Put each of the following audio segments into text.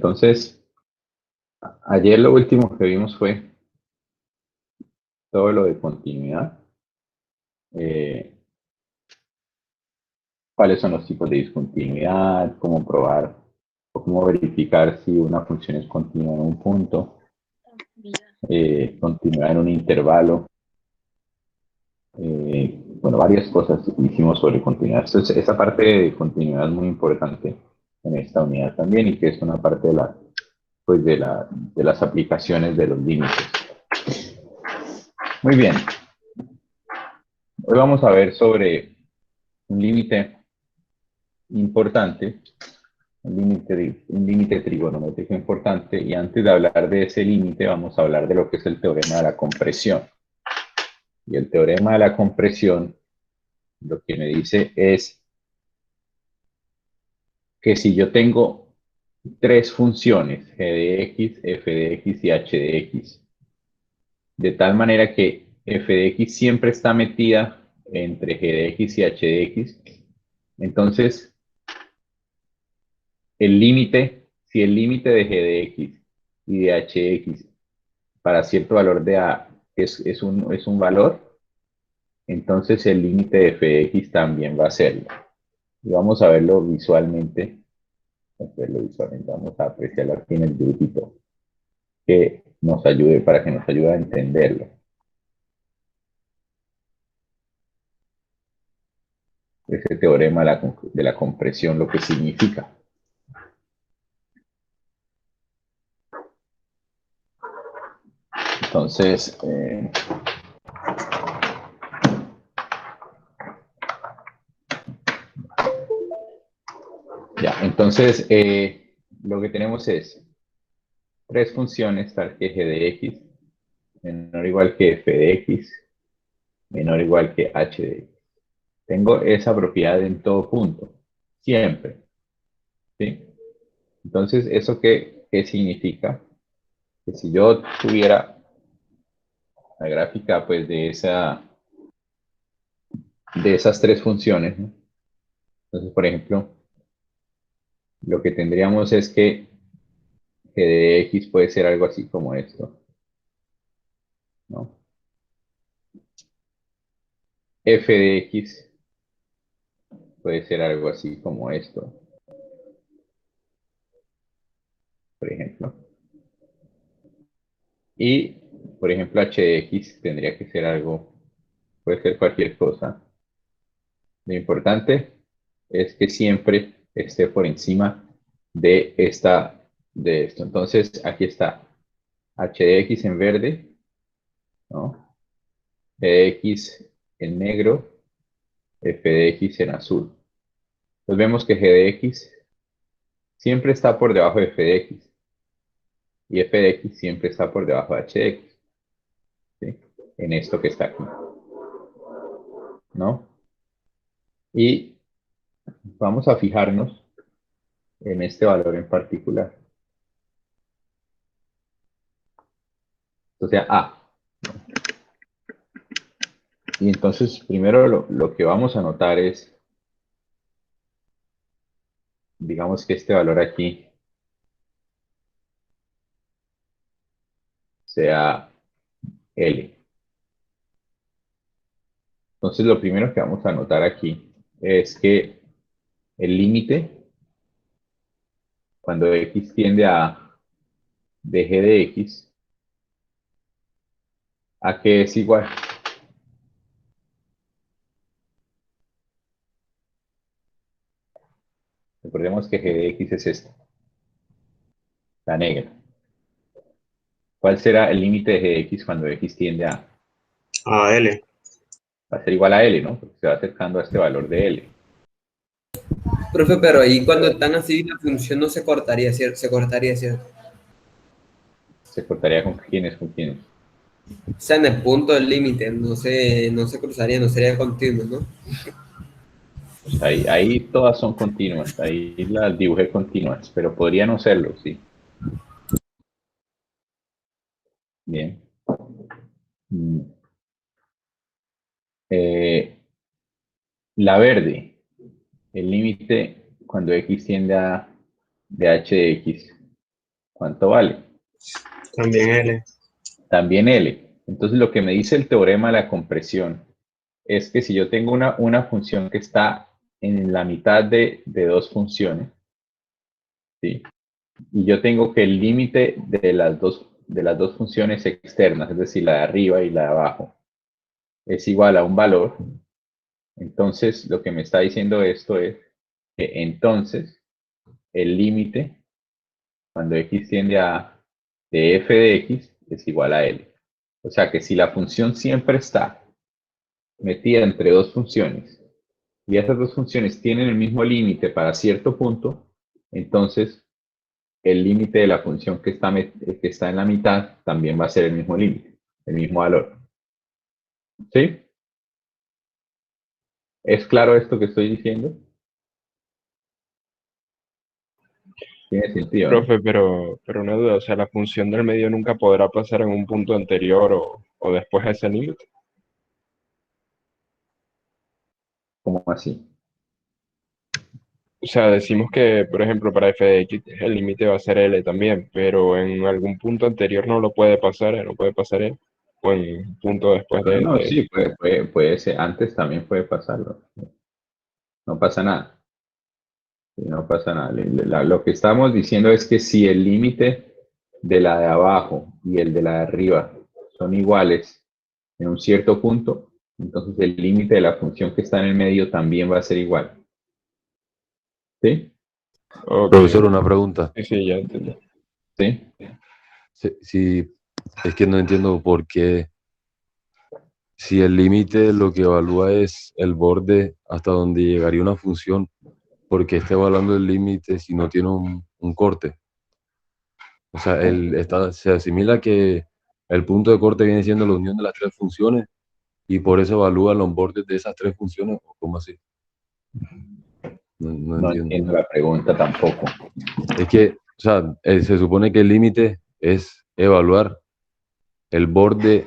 entonces, ayer lo último que vimos fue todo lo de continuidad. Cuáles son los tipos de discontinuidad, cómo probar o cómo verificar si una función es continua en un punto, continuidad en un intervalo. Bueno, varias cosas hicimos sobre continuidad. Entonces, esa parte de continuidad es muy importante en esta unidad también y que es una parte de pues de las aplicaciones de los límites. Muy bien. Hoy vamos a ver sobre un límite importante, un límite trigonométrico importante, y antes de hablar de ese límite vamos a hablar de lo que es el teorema de la compresión. Y el teorema de la compresión lo que me dice es que si yo tengo tres funciones, g de x, f de x y h de x, de tal manera que f de x siempre está metida entre g de x y h de x, entonces el límite, si el límite de g de x y de h de x para cierto valor de a es un valor, entonces el límite de f de x también va a serlo. Y vamos a verlo visualmente. Vamos a apreciarlo aquí en el dibujito que nos ayude, para que nos ayude a entenderlo. Ese teorema de la compresión, lo que significa. Entonces, ya, entonces lo que tenemos es tres funciones, tal que g de x menor o igual que f de x menor o igual que h de x. Tengo esa propiedad en todo punto, siempre. ¿Sí? Entonces, ¿eso qué significa? Que si yo tuviera la gráfica pues de esas tres funciones, ¿no? Entonces, por ejemplo, lo que tendríamos es que g de x puede ser algo así como esto, ¿no? F de x puede ser algo así como esto, por ejemplo. Y, por ejemplo, h de x tendría que ser algo, puede ser cualquier cosa. Lo importante es que siempre esté por encima de esto. Entonces, aquí está h de x en verde, ¿no? G de x en negro, f de x en azul. Entonces vemos que g de x siempre está por debajo de f de x y f de x siempre está por debajo de h de x, ¿sí? En esto que está aquí, ¿no? Y vamos a fijarnos en este valor en particular. O sea, A. Y entonces, primero lo que vamos a notar es, digamos que este valor aquí sea L. Entonces, lo primero que vamos a notar aquí es que el límite, cuando x tiende a de g de x, ¿a qué es igual? Recordemos que g de x es esta, la negra. ¿Cuál será el límite de g de x cuando x tiende a? A L. Va a ser igual a L, ¿no? Porque se va acercando a este valor de L. Profe, pero ahí cuando están así, la función no se cortaría, ¿cierto? Se cortaría, ¿cierto? ¿Se cortaría con quiénes? ¿Con quiénes? O sea, en el punto del límite, no se cruzaría, no sería continuo, ¿no? Pues ahí todas son continuas, ahí las dibujé continuas, pero podría no serlo, sí. Bien. La verde, el límite cuando x tiende a de h de x. ¿Cuánto vale? También L. También L. Entonces lo que me dice el teorema de la compresión es que si yo tengo una función que está en la mitad de dos funciones, ¿sí? Y yo tengo que el límite de las dos funciones externas, es decir, la de arriba y la de abajo, es igual a un valor, entonces lo que me está diciendo esto es que entonces el límite cuando x tiende a de f de x es igual a L. O sea que si la función siempre está metida entre dos funciones y esas dos funciones tienen el mismo límite para cierto punto, entonces el límite de la función que está en la mitad también va a ser el mismo límite, el mismo valor. ¿Sí? ¿Es claro esto que estoy diciendo? Tiene sentido, ¿no? Profe, pero una duda, o sea, la función del medio nunca podrá pasar en un punto anterior o después a ese límite. ¿Cómo así? O sea, decimos que, por ejemplo, para f de x el límite va a ser L también, pero en algún punto anterior no lo puede pasar, no puede pasar L, o en un punto después No, no, de sí, eso. puede ser. Antes también puede pasarlo. No pasa nada. Sí, no pasa nada. Lo que estamos diciendo es que si el límite de la de abajo y el de la de arriba son iguales en un cierto punto, entonces el límite de la función que está en el medio también va a ser igual. ¿Sí? Ok, Profesor, una pregunta. sí, sí, ya entendí. ¿Sí? Si es que no entiendo por qué, si el límite lo que evalúa es el borde hasta donde llegaría una función, ¿por qué está evaluando el límite si no tiene un corte? O sea, se asimila que el punto de corte viene siendo la unión de las tres funciones y por eso evalúa los bordes de esas tres funciones, ¿o cómo así? No No entiendo. entiendo la pregunta tampoco. Es que, o sea, se supone que el límite es evaluar el borde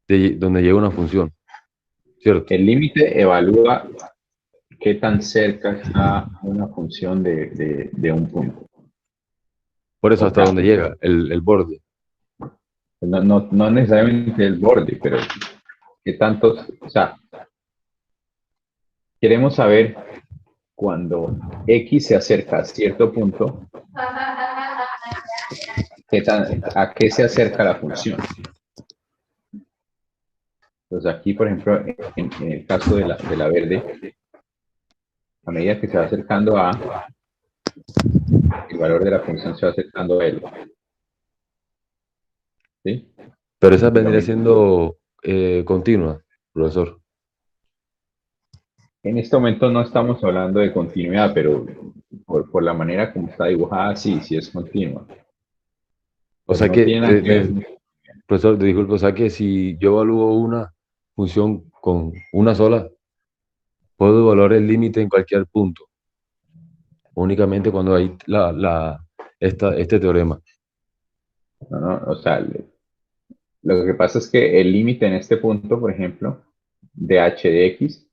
de donde llega una función, ¿cierto? El límite evalúa qué tan cerca está una función de un punto. Por eso O hasta sea, donde llega el borde. no necesariamente el borde, pero qué tantos, o sea, queremos saber cuando x se acerca a cierto punto, a qué se acerca la función. Entonces aquí, por ejemplo, en el caso de la verde, a medida que se va acercando a, el valor de la función se va acercando a L. ¿Sí? Pero esa Lo vendría mismo. siendo continua, profesor. En este momento no estamos hablando de continuidad, pero por la manera como está dibujada, sí es continua. O Pero sea no que, tiene nada que ver. profesor, disculpe, o sea que si yo evalúo una función con una sola, puedo evaluar el límite en cualquier punto, únicamente cuando hay este teorema. No, o sea, lo que pasa es que el límite en este punto, por ejemplo, de h de x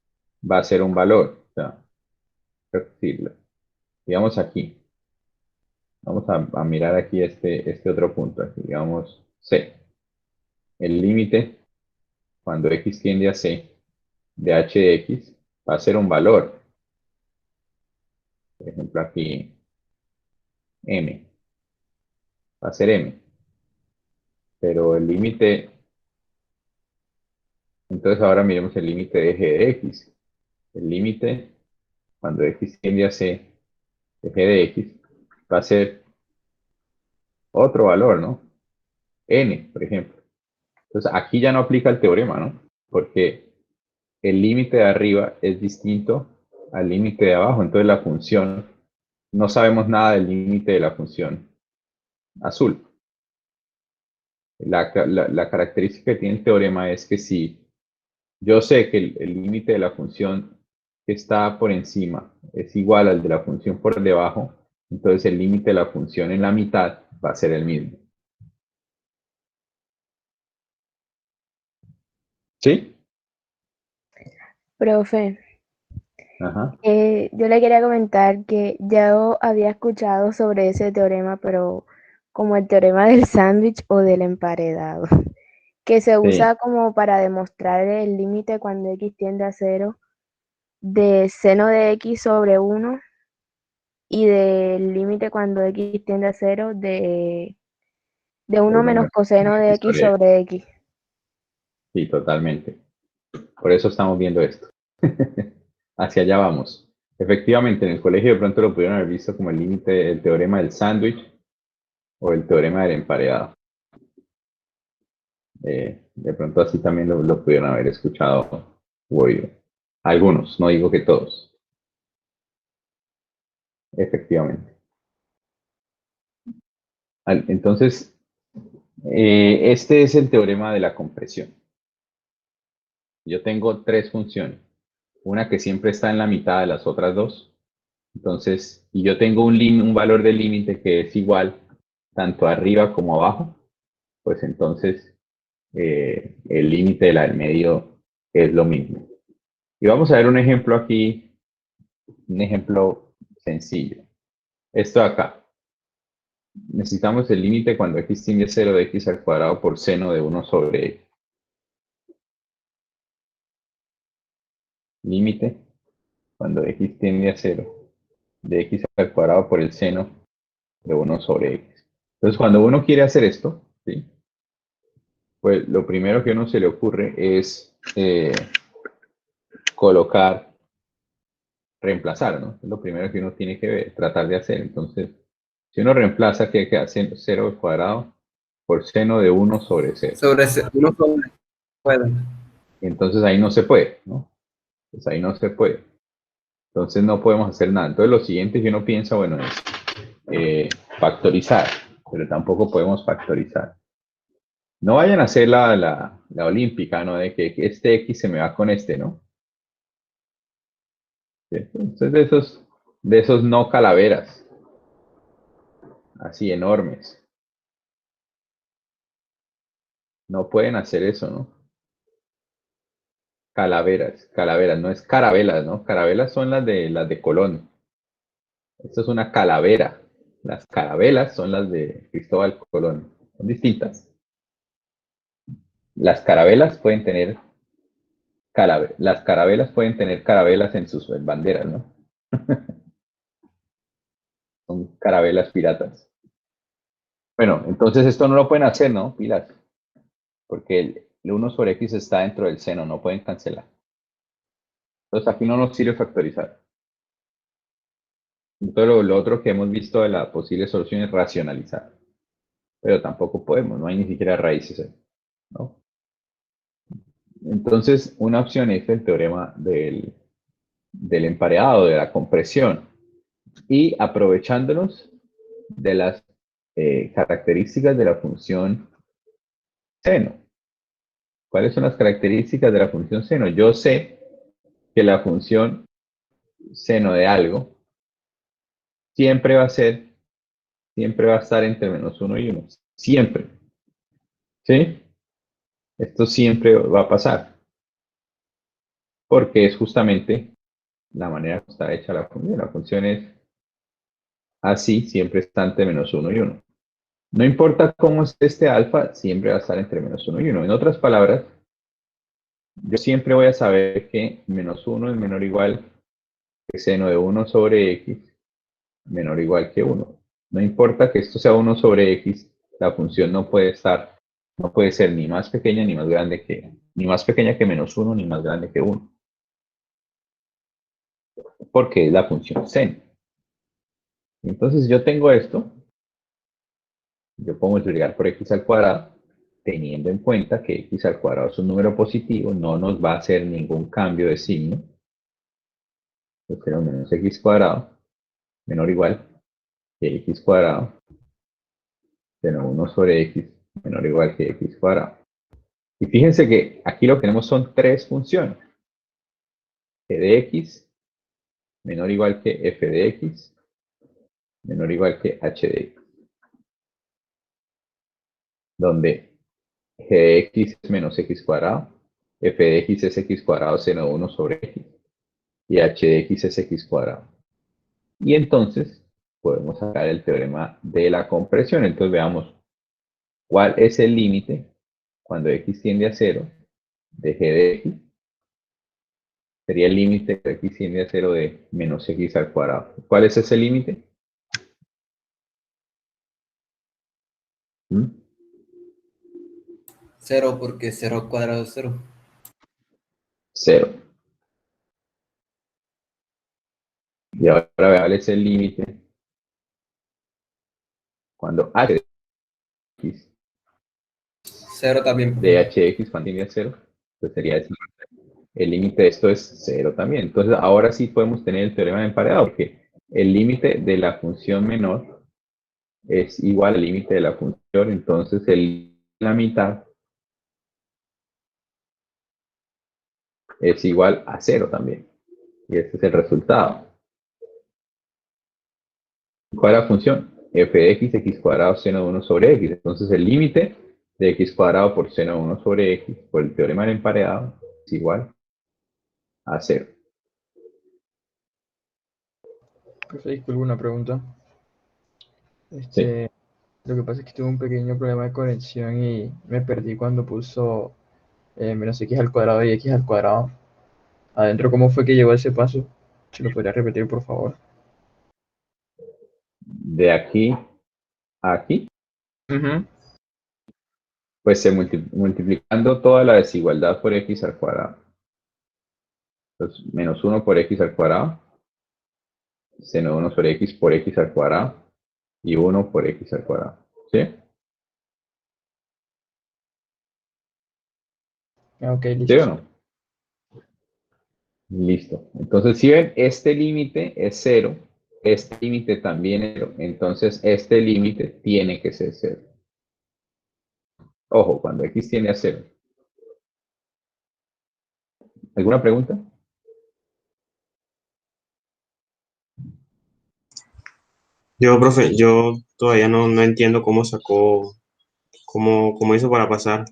va a ser un valor. O sea, decirlo. Digamos aquí. Vamos a mirar aquí este otro punto. Aquí, digamos c. El límite cuando x tiende a c de h de x va a ser un valor. Por ejemplo, aquí m. Va a ser m. Pero el límite, entonces ahora miremos el límite de g de x. El límite cuando x tiende a c de g de x va a ser otro valor, ¿no? N, por ejemplo. Entonces aquí ya no aplica el teorema, ¿no? Porque el límite de arriba es distinto al límite de abajo. Entonces la función, no sabemos nada del límite de la función azul. La característica que tiene el teorema es que si yo sé que el límite de la función que está por encima es igual al de la función por debajo, entonces el límite de la función en la mitad va a ser el mismo. ¿Sí? Profe, Ajá. Yo le quería comentar que ya había escuchado sobre ese teorema, pero como el teorema del sándwich o del emparedado, que se Sí, usa como para demostrar el límite cuando x tiende a cero de seno de x sobre 1 y del límite cuando x tiende a cero de de 1 uno menos menos coseno de X x sobre X. sobre x. Sí, totalmente. Por eso estamos viendo esto. Hacia allá vamos. Efectivamente, en el colegio de pronto lo pudieron haber visto como el límite del teorema del sándwich o el teorema del emparedado. De pronto así también lo pudieron haber escuchado o oído. Algunos, no digo que todos. Efectivamente. Entonces, este es el teorema de la compresión. Yo tengo tres funciones. Una que siempre está en la mitad de las otras dos. Entonces, y yo tengo un valor de límite que es igual tanto arriba como abajo, pues entonces el límite de la del medio es lo mismo. Y vamos a ver un ejemplo aquí, un ejemplo sencillo. Esto de acá. Necesitamos el límite cuando x tiende a 0 de x al cuadrado por seno de 1 sobre x. Límite cuando x tiende a 0 de x al cuadrado por el seno de 1 sobre x. Entonces, cuando uno quiere hacer esto, ¿sí? Pues lo primero que a uno se le ocurre es colocar, reemplazar, ¿no? Es lo primero que uno tiene que ver, tratar de hacer. Entonces, si uno reemplaza, ¿qué queda? 0 al cuadrado por seno de 1 sobre 0. Sobre uno sobre puede. Y entonces ahí no se puede, ¿no? Pues ahí no se puede. Entonces no podemos hacer nada. Entonces lo siguiente que uno piensa, bueno, es factorizar, pero tampoco podemos factorizar. No vayan a hacer la olímpica, ¿no? De que este X se me va con este, ¿no? Entonces de esos no calaveras, así enormes. No pueden hacer eso, ¿no? Calaveras, no es carabelas, ¿no? Carabelas son las de Colón. Esto es una calavera. Las carabelas son las de Cristóbal Colón. Son distintas. Las carabelas pueden tener las carabelas pueden tener carabelas en sus banderas, ¿no? Son carabelas piratas. Bueno, entonces esto no lo pueden hacer, ¿no? Pilas. Porque el 1 sobre x está dentro del seno, no pueden cancelar. Entonces aquí no nos sirve factorizar. Entonces lo otro que hemos visto de la posible solución es racionalizar. Pero tampoco podemos, no hay ni siquiera raíces ahí, ¿no? Entonces, una opción es el teorema del empareado, de la compresión. Y aprovechándonos de las características de la función seno. ¿Cuáles son las características de la función seno? Yo sé que la función seno de algo siempre va a estar entre -1 y 1. Siempre. ¿Sí? Esto siempre va a pasar. Porque es justamente la manera que está hecha la función. La función es así, siempre está entre -1 y 1. No importa cómo esté este alfa, siempre va a estar entre -1 y 1. En otras palabras, yo siempre voy a saber que -1 es menor o igual que seno de 1 sobre x menor o igual que 1. No importa que esto sea 1 sobre x, la función no puede ser ni más pequeña ni más grande ni más pequeña que -1 ni más grande que 1. Porque es la función seno. Entonces yo tengo esto, yo puedo multiplicar por x al cuadrado, teniendo en cuenta que x al cuadrado es un número positivo, no nos va a hacer ningún cambio de signo. Yo quiero menos x cuadrado menor o igual que x cuadrado seno 1 sobre x menor o igual que x cuadrado. Y fíjense que aquí lo que tenemos son tres funciones. G de x menor o igual que f de x menor o igual que h de x. Donde g de x es menos x cuadrado, f de x es x cuadrado seno 1 sobre x. y h de x es x cuadrado. Y entonces podemos sacar el teorema de la compresión. Entonces veamos cuál es el límite cuando x tiende a 0 de g de x. Sería el límite de x tiende a 0 de menos x al cuadrado. ¿Cuál es ese límite? ¿Mm? 0 porque 0 al cuadrado es 0. 0. Y ahora cuál es el límite cuando h de x 0 también, de profe. h de x cuando tiende a 0, pues sería ese. El límite de esto es 0 también. Entonces, ahora sí podemos tener el teorema de emparedado, porque el límite de la función menor es igual al límite de la función, entonces la mitad es igual a 0 también. Y este es el resultado. ¿Cuál es la función? F de x, x cuadrado seno de 1 sobre x. Entonces, el límite de x cuadrado por seno de 1 sobre x, por el teorema del emparedado, es igual a 0. Profe, disculpe una pregunta. Sí. Lo que pasa es que tuve un pequeño problema de conexión y me perdí cuando puso menos x al cuadrado y x al cuadrado. Adentro, ¿cómo fue que llegó a ese paso? ¿Se lo podría repetir, por favor? De aquí a aquí, Ujú. pues se multiplicando toda la desigualdad por x al cuadrado. Entonces, menos 1 por x al cuadrado, seno de 1 sobre x por x al cuadrado, y 1 por x al cuadrado. ¿Sí? Ah, ok, ¿Sí o listo. no? Listo. Entonces, si ven, este límite es 0, este límite también es 0. Entonces, este límite tiene que ser 0. Ojo, cuando x tiende a 0. ¿Alguna pregunta? Profe, yo todavía no entiendo cómo sacó, cómo hizo para pasar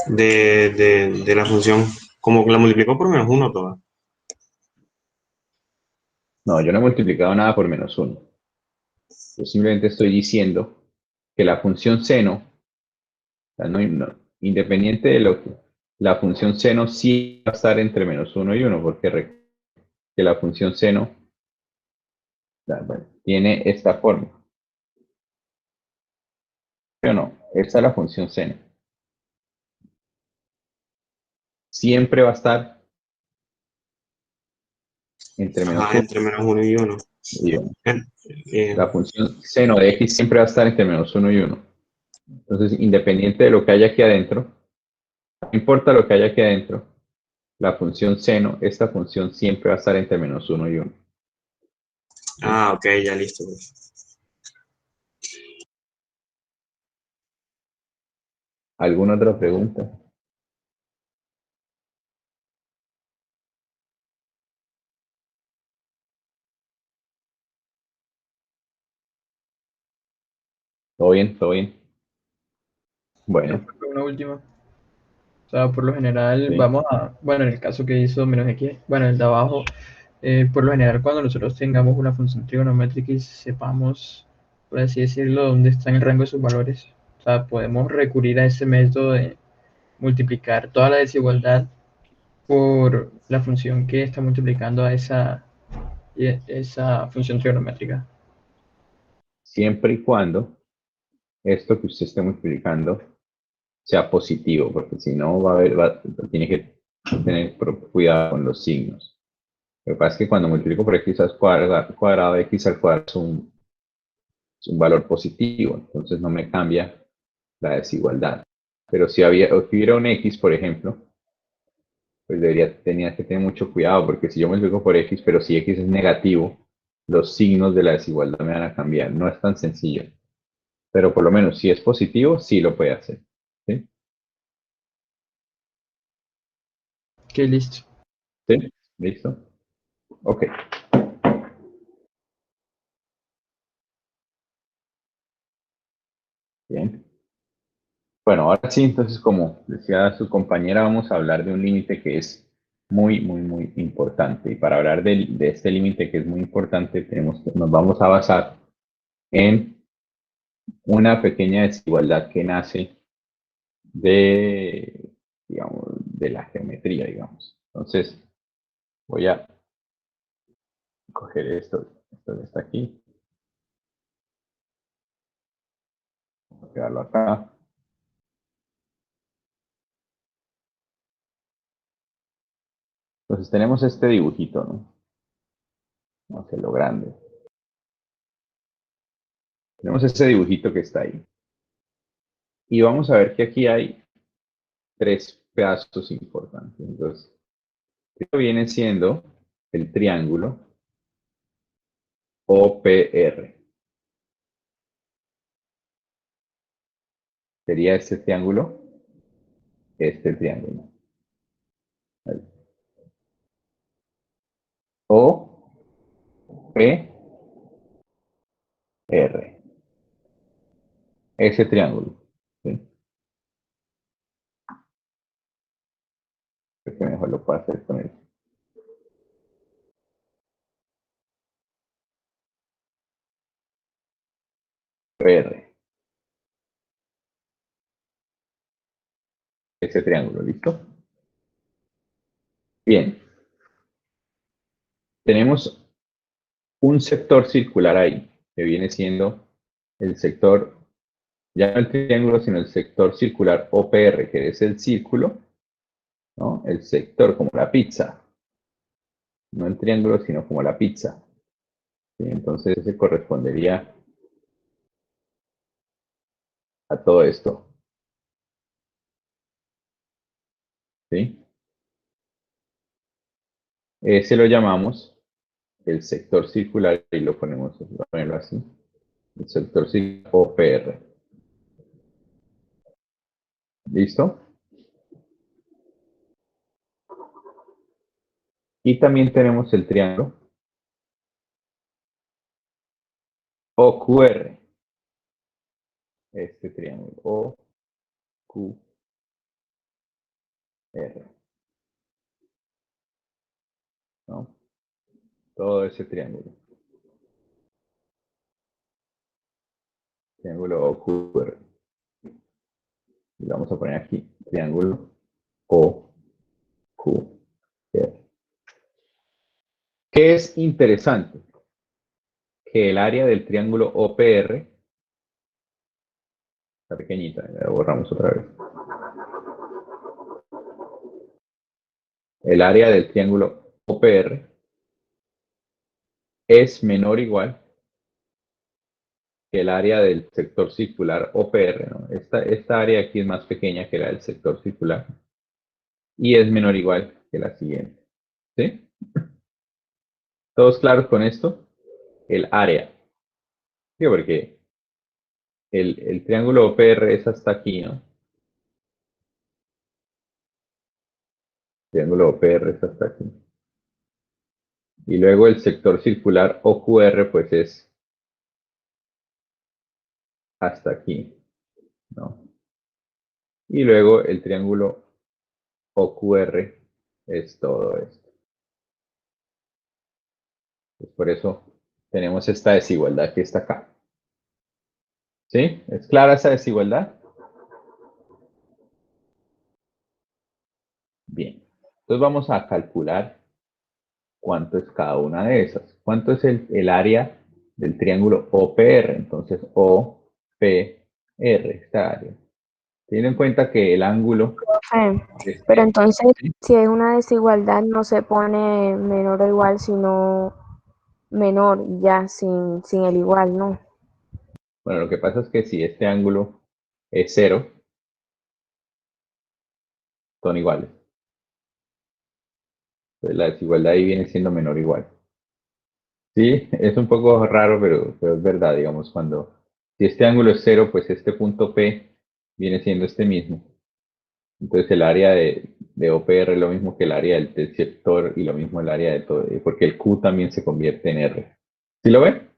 de la función, como que la multiplicó por menos uno toda. No, yo no he multiplicado nada por menos 1. Yo simplemente estoy diciendo que la función seno, o sea, independiente de lo que, la función seno sí va a estar entre menos 1 y 1, porque que la función seno bueno, tiene esta forma. ¿Sí o no? Esta es la función seno. Siempre va a estar entre menos Ajá, 1 entre menos uno y uno. y 1. Eh, La función seno de x siempre va a estar entre menos 1 y 1. Entonces, independiente de lo que haya aquí adentro, no importa lo que haya aquí adentro, la función seno, esta función siempre va a estar entre menos 1 y 1. ok, ya listo, profe. ¿Alguna otra pregunta? ¿Todo bien? ¿Todo bien? Bueno, Una última. O sea, por lo general, sí. bueno, en el caso que hizo menos x, bueno, el de abajo, por lo general, cuando nosotros tengamos una función trigonométrica y sepamos, por así decirlo, dónde está en el rango de sus valores, o sea, podemos recurrir a ese método de multiplicar toda la desigualdad por la función que está multiplicando a esa función trigonométrica. Siempre y cuando esto que usted esté multiplicando sea positivo, porque si no va a haber, tiene que tener cuidado con los signos. Lo que pasa es que cuando multiplico por x al cuadrado, x al cuadrado es un valor positivo, entonces no me cambia la desigualdad. Pero si hubiera un x, por ejemplo, pues tenía que tener mucho cuidado, porque si yo multiplico por x, pero si x es negativo, los signos de la desigualdad me van a cambiar. No es tan sencillo. Pero por lo menos si es positivo, sí lo puede hacer. ¿Sí? Ok, listo. ¿Sí? ¿Listo? Ok. Bien. Bueno, ahora sí, entonces, como decía su compañera, vamos a hablar de un límite que es muy, muy, muy importante. Y para hablar de este límite que es muy importante, nos vamos a basar en una pequeña desigualdad que nace de, digamos, de la geometría, digamos. Entonces, voy a coger esto que está aquí, voy a pegarlo acá. Entonces tenemos este dibujito, ¿no? Vamos a hacerlo grande. Tenemos este dibujito que está ahí. Y vamos a ver que aquí hay tres pedazos importantes. Entonces, esto viene siendo el triángulo OPR. Sería este triángulo, este triángulo. Ahí. OPR. Ese triángulo. ¿Sí? Creo que mejor lo puedo hacer con eso. R. Ese triángulo, ¿listo? Bien. Tenemos un sector circular ahí, que viene siendo el sector, ya no el triángulo, sino el sector circular OPR, que es el círculo, ¿no? El sector como la pizza. No el triángulo, sino como la pizza. ¿Sí? Entonces, se correspondería a todo esto. ¿Sí? Ese lo llamamos el sector circular y lo ponemos, voy a ponerlo así. El sector circular OPR. ¿Listo? Y también tenemos el triángulo OQR. Este triángulo OQR. ¿No? Todo ese triángulo. Triángulo OQR. Y vamos a poner aquí triángulo OQR. ¿Qué es interesante? Que el área del triángulo OPR está pequeñita, la borramos otra vez. El área del triángulo OPR es menor o igual que el área del sector circular OPR, ¿no? Esta área aquí es más pequeña que la del sector circular y es menor o igual que la siguiente. ¿Sí? ¿Todos claros con esto? El área. Sí, porque el triángulo OPR es hasta aquí, ¿no? El triángulo OPR es hasta aquí. Y luego el sector circular OQR pues es hasta aquí, ¿no? Y luego el triángulo OQR es todo esto. Pues por eso tenemos esta desigualdad que está acá. ¿Sí? ¿Es clara esa desigualdad? Bien. Entonces vamos a calcular cuánto es cada una de esas. ¿Cuánto es el área del triángulo OPR? Entonces, OPR, esta área. Teniendo en cuenta que el ángulo... Pero entonces, si es una desigualdad, no se pone menor o igual, sino menor y ya, sin el igual, ¿no? Bueno, lo que pasa es que si este ángulo es 0, son iguales. Entonces la desigualdad ahí viene siendo menor o igual. Sí, es un poco raro, pero es verdad, digamos, si este ángulo es 0, pues este punto P viene siendo este mismo. Entonces el área de OPR es lo mismo que el área del sector y lo mismo el área de todo, porque el Q también se convierte en R. ¿Sí lo ven?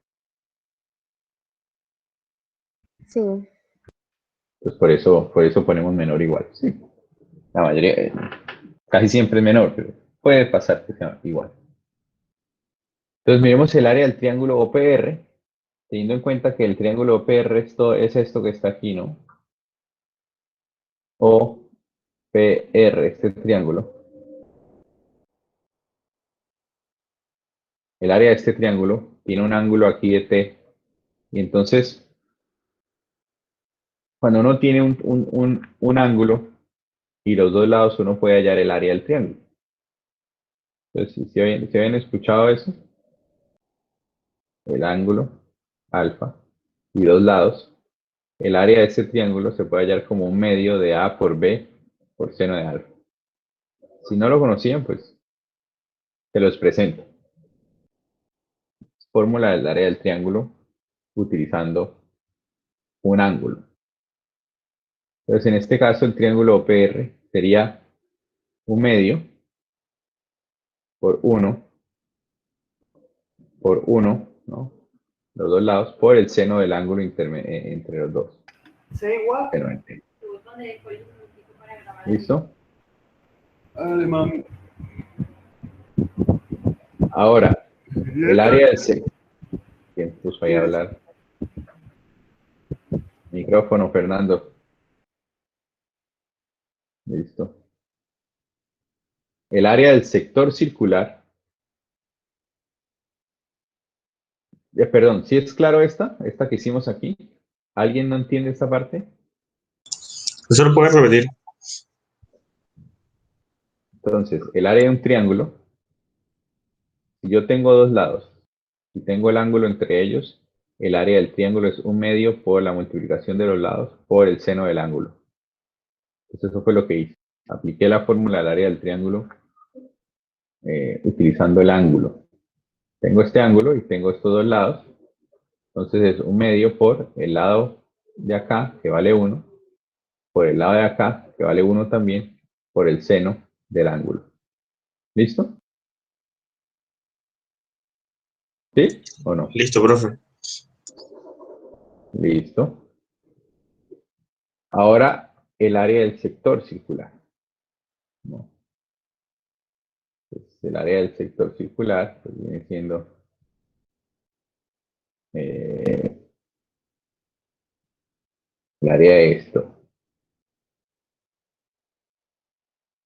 Sí. Pues por eso ponemos menor o igual. Sí. La mayoría, casi siempre es menor, pero puede pasar que sea igual. Entonces miremos el área del triángulo OPR, teniendo en cuenta que el triángulo OPR es esto que está aquí, ¿no? OPR, este triángulo. El área de este triángulo tiene un ángulo aquí de T. Y entonces, cuando uno tiene un ángulo y los dos lados, uno puede hallar el área del triángulo. Entonces, si habían escuchado eso, el ángulo alfa y dos lados, el área de este triángulo se puede hallar como un medio de A por B por seno de alfa. Si no lo conocían, pues se los presento. Fórmula del área del triángulo utilizando un ángulo. Entonces, en este caso, el triángulo OPR sería un medio por 1 por 1, ¿no? Los dos lados, por el seno del ángulo entre los dos. Seno entre. ¿Listo? Ahora, el área del sector. ¿Quién puso ahí a hablar? Micrófono, Fernando. Listo. El área del sector circular. Perdón, ¿sí es claro esta que hicimos aquí? ¿Alguien no entiende esta parte? ¿Eso lo puedes repetir? Entonces, el área de un triángulo, si yo tengo dos lados y tengo el ángulo entre ellos, el área del triángulo es un medio por la multiplicación de los lados por el seno del ángulo. Entonces, eso fue lo que hice. Apliqué la fórmula del área del triángulo utilizando el ángulo. Tengo este ángulo y tengo estos dos lados. Entonces es un medio por el lado de acá, que vale 1, por el lado de acá, que vale 1 también, por el seno del ángulo. ¿Listo? ¿Sí o no? Listo, profe. Listo. Ahora el área del sector circular. ¿No? Pues el área del sector circular pues viene siendo el área de esto.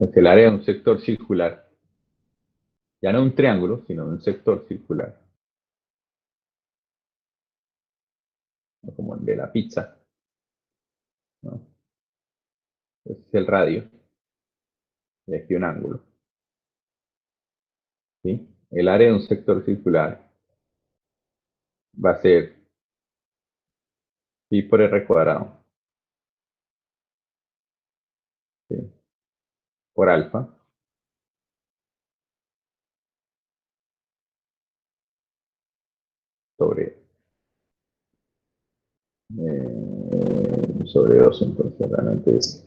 Es el área de un sector circular. Ya no un triángulo, sino un sector circular. Como el de la pizza, ¿no? Este es el radio, y aquí un ángulo. ¿Sí? El área de un sector circular va a ser pi por r cuadrado, ¿sí? Por alfa, sobre 2, entonces realmente es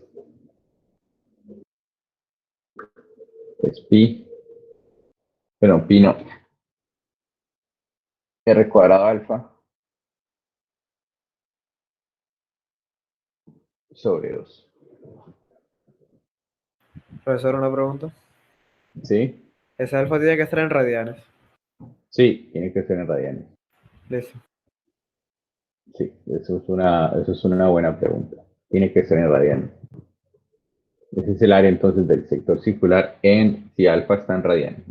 pi, pero pi no, r cuadrado alfa sobre 2. Profesor, una pregunta. ¿Sí? Ese alfa tiene que estar en radianes. Sí, tiene que ser en radianes. Listo. Sí, eso es una buena pregunta. Tiene que ser en radianes. Ese es el área entonces del sector circular en si alfa está en radianes.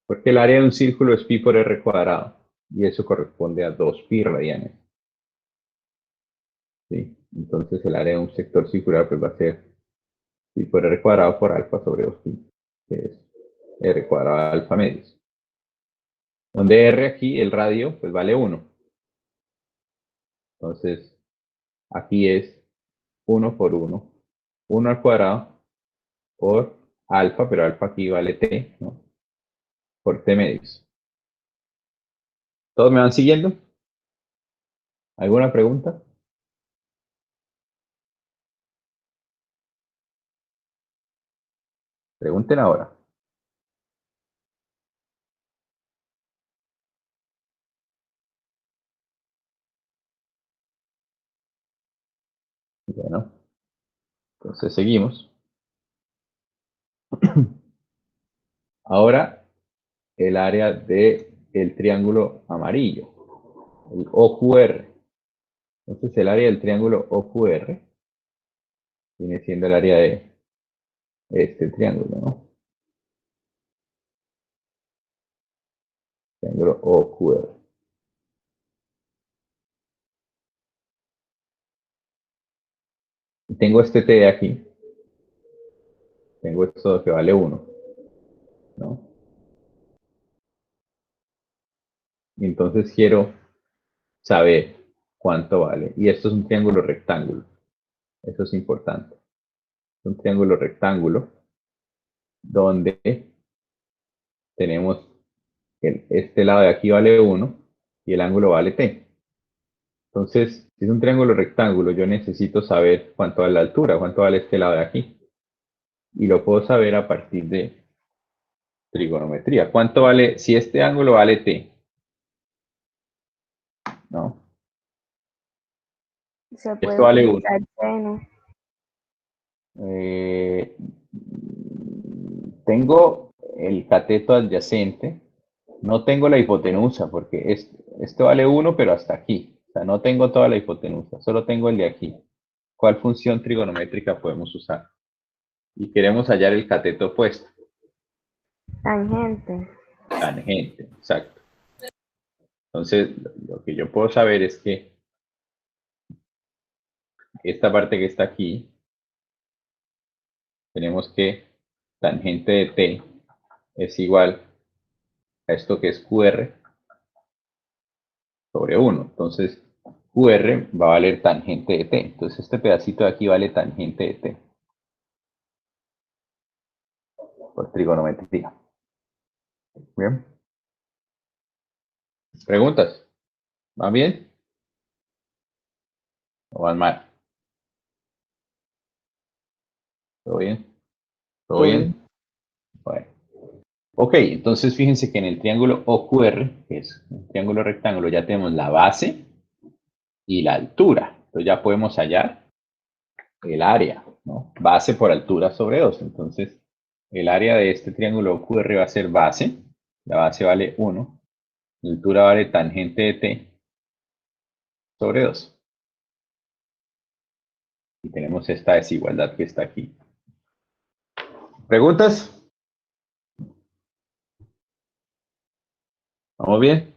Porque el área de un círculo es pi por r cuadrado y eso corresponde a 2 pi radianes. ¿Sí? Entonces el área de un sector circular pues va a ser pi por r cuadrado por alfa sobre 2 pi, que es r cuadrado alfa medios. Donde r aquí, el radio, pues vale 1. Entonces aquí es 1 por 1. 1 al cuadrado por alfa, pero alfa aquí vale t, ¿no? Por t medios. ¿Todos me van siguiendo? ¿Alguna pregunta? Pregunten ahora. Bueno, entonces seguimos. Ahora, el área del triángulo amarillo, el OQR. Entonces, el área del triángulo OQR viene siendo el área de este triángulo, ¿no? Triángulo OQR. Y tengo este T de aquí. Tengo esto que vale 1, ¿no? Y entonces quiero saber cuánto vale. Y esto es un triángulo rectángulo. Eso es importante. Es un triángulo rectángulo donde tenemos este lado de aquí vale 1 y el ángulo vale t. Entonces, si es un triángulo rectángulo, yo necesito saber cuánto vale la altura, cuánto vale este lado de aquí. Y lo puedo saber a partir de trigonometría. ¿Cuánto vale? Si este ángulo vale t, ¿no? Se puede Esto vale 1. utilizar seno. Tengo el cateto adyacente. No tengo la hipotenusa porque esto vale 1, pero hasta aquí. O sea, no tengo toda la hipotenusa, solo tengo el de aquí. ¿Cuál función trigonométrica podemos usar? Y queremos hallar el cateto opuesto. Tangente. Tangente, exacto. Entonces, lo que yo puedo saber es que esta parte que está aquí, tenemos que tangente de t es igual a esto que es QR sobre 1. Entonces, QR va a valer tangente de t. Entonces, este pedacito de aquí vale tangente de t. Por trigonometría. Bien. ¿Preguntas? ¿Van bien? ¿O van mal? ¿Todo bien? ¿Todo Todo bien? bien. Bueno. Ok, entonces fíjense que en el triángulo OQR, que es un triángulo rectángulo, ya tenemos la base y la altura. Entonces ya podemos hallar el área, ¿no? Base por altura sobre 2. Entonces, el área de este triángulo OQR va a ser base. La base vale 1. La altura vale tangente de t sobre 2. Y tenemos esta desigualdad que está aquí. ¿Preguntas? ¿Vamos bien?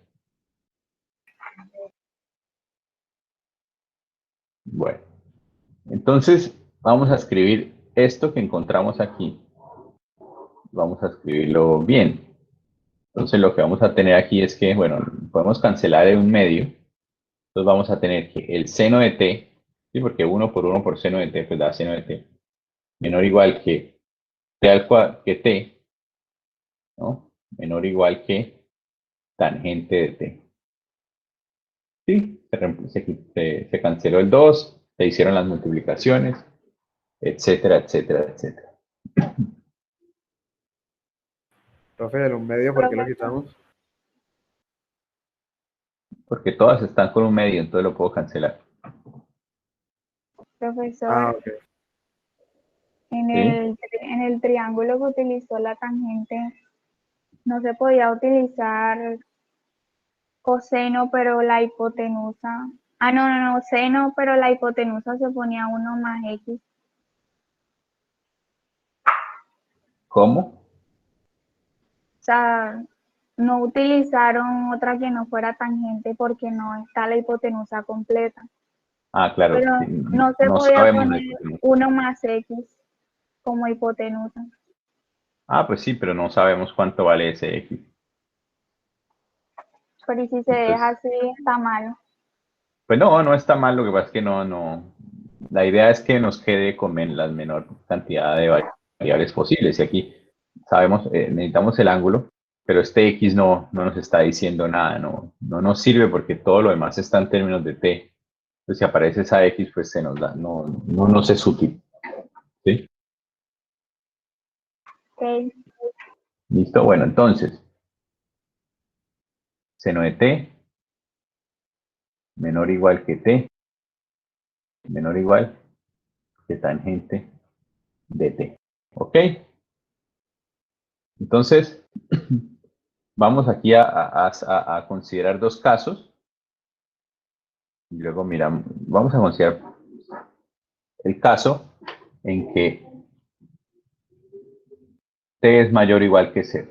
Bueno, entonces vamos a escribir esto que encontramos aquí. Vamos a escribirlo bien. Entonces lo que vamos a tener aquí es que, bueno, podemos cancelar en un medio. Entonces vamos a tener que el seno de t, ¿sí? Porque 1 por 1 por seno de t, pues da seno de t, menor o igual que t al cuadrado, que t, ¿no? Menor o igual que tangente de t. ¿Sí? Se canceló el 2, se hicieron las multiplicaciones, etcétera, etcétera, etcétera. Profe, del un medio, ¿por qué lo quitamos? Porque todas están con un medio, entonces lo puedo cancelar. Profesor, Ok. en ¿Sí? en el triángulo que utilizó la tangente, no se podía utilizar coseno, pero la hipotenusa. Ah, no, seno, pero la hipotenusa se ponía 1 más x. ¿Cómo? O sea, no utilizaron otra que no fuera tangente porque no está la hipotenusa completa. Ah, claro, Pero sí, no se no podía sabemos la poner hipotenusa. 1 más x como hipotenusa. Ah, pues sí, pero no sabemos cuánto vale ese x. Pero ¿y si se deja así, está mal? Pues no, no está mal, lo que pasa es que no. La idea es que nos quede con la menor cantidad de variables posibles. Y aquí sabemos, necesitamos el ángulo, pero este x no nos está diciendo nada, no nos sirve porque todo lo demás está en términos de t. Entonces, si aparece esa x, pues se nos da, no nos es útil. ¿Sí? Ok. ¿Listo? Bueno, entonces, seno de t menor o igual que t, menor o igual que tangente de t. ¿Ok? Entonces, vamos aquí a considerar dos casos. Y luego miramos, vamos a considerar el caso en que t es mayor o igual que 0.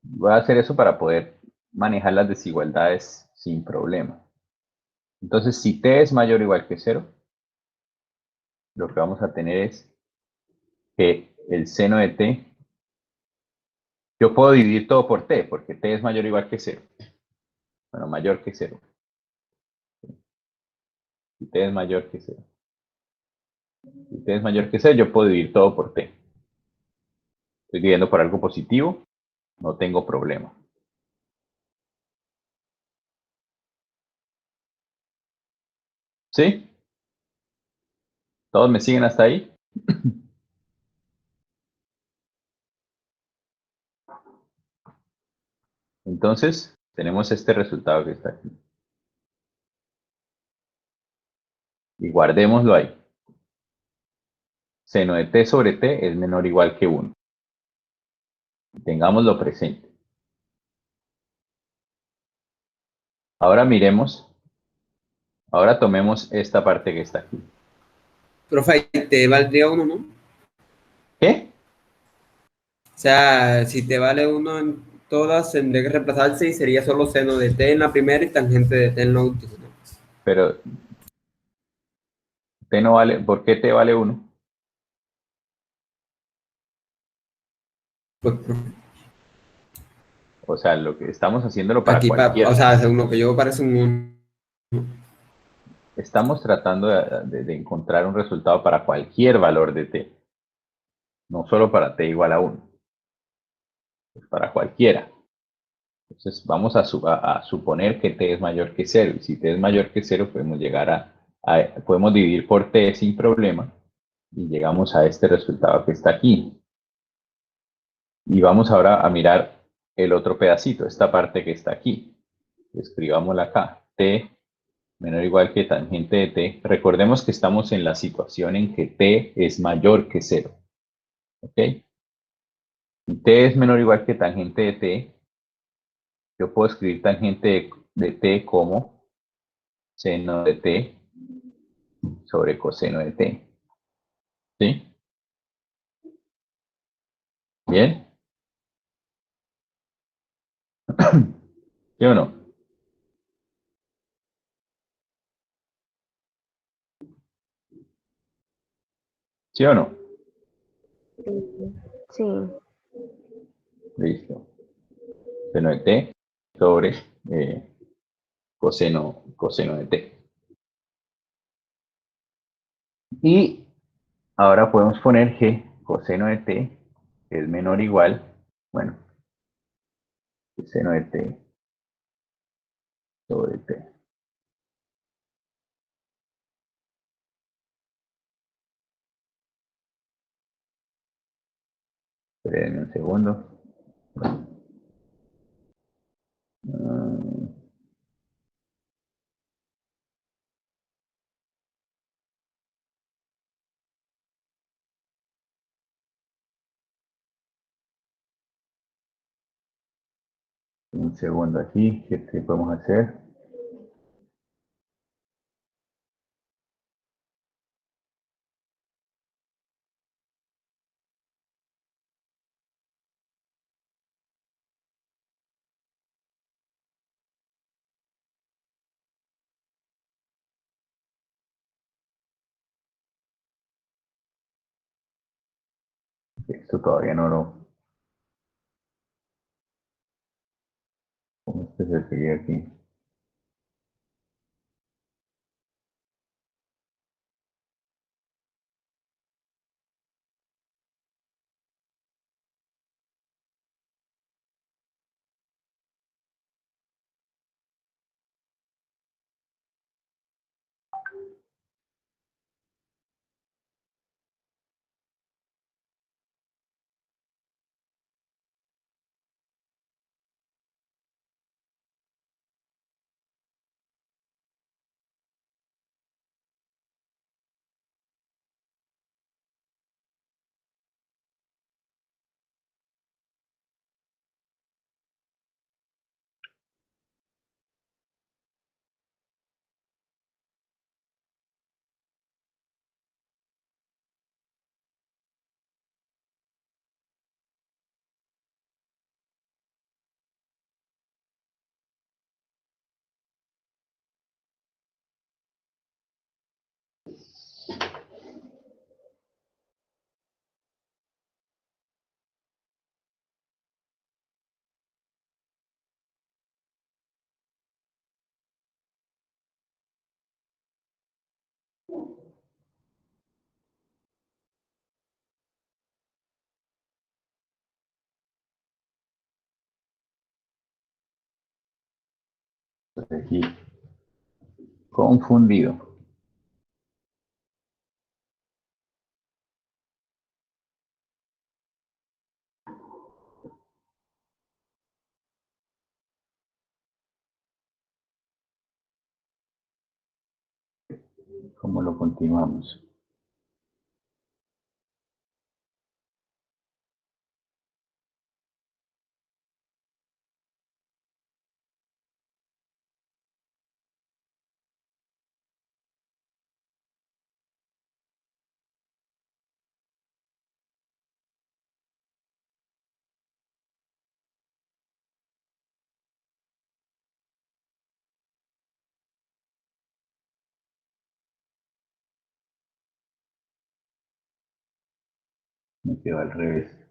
Voy a hacer eso para poder manejar las desigualdades sin problema. Entonces, si t es mayor o igual que 0, lo que vamos a tener es que el seno de t, yo puedo dividir todo por t, porque t es mayor o igual que 0. Bueno, mayor que 0. Si t es mayor que 0. Si t es mayor que 0, yo puedo dividir todo por t. Estoy dividiendo por algo positivo, no tengo problema. ¿Sí? ¿Todos me siguen hasta ahí? Entonces, tenemos este resultado que está aquí. Y guardémoslo ahí. Seno de t sobre t es menor o igual que 1. Tengámoslo presente. Ahora miremos, ahora tomemos esta parte que está aquí. Profe, ahí te valdría 1, ¿no? ¿Qué? O sea, si te vale 1 en todas, tendría que reemplazarse y sería solo seno de t en la primera y tangente de t en la última, ¿no? Pero t no vale, ¿por qué t vale 1? Pues, profe, O sea, lo que estamos haciéndolo para aquí, o cualquier. sea, según lo que yo parece un 1. Estamos tratando de encontrar un resultado para cualquier valor de t. No solo para t igual a 1. Es para cualquiera. Entonces vamos a suponer que t es mayor que 0. Y si t es mayor que 0, podemos llegar podemos dividir por t sin problema. Y llegamos a este resultado que está aquí. Y vamos ahora a mirar el otro pedacito, esta parte que está aquí. Escribámosla acá. T menor o igual que tangente de t. Recordemos que estamos en la situación en que t es mayor que 0. ¿Ok? Si t es menor o igual que tangente de t, yo puedo escribir tangente de t como seno de t sobre coseno de t. ¿Sí? ¿Bien? ¿Sí o no? ¿Sí o no? Sí, Listo. Seno de t sobre coseno de t. Y ahora podemos poner que coseno de t es menor o igual, bueno, seno de t sobre t. Espérenme un segundo. Ah, un segundo aquí, ¿qué podemos hacer? Esto todavía no lo... ¿Cómo es que se escribe aquí? Estoy aquí confundido. ¿Cómo lo continuamos? Me quedo al revés.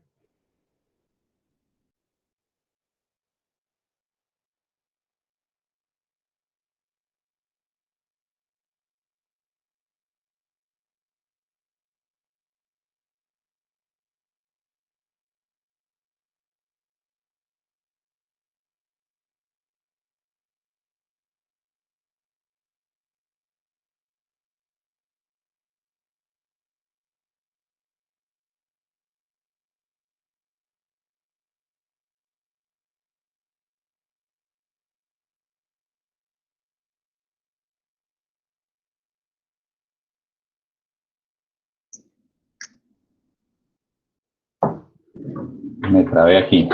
Me trabé aquí.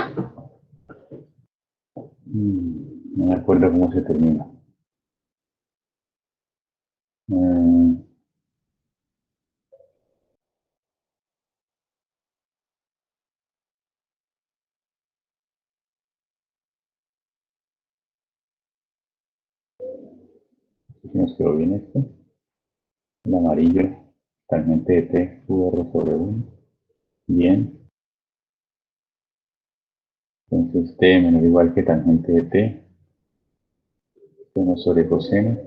No me acuerdo cómo se termina. Mm, si nos quedó bien esto. El amarillo, tangente de T, QR sobre 1. Bien. Entonces T menor o igual que tangente de T. Seno sobre coseno.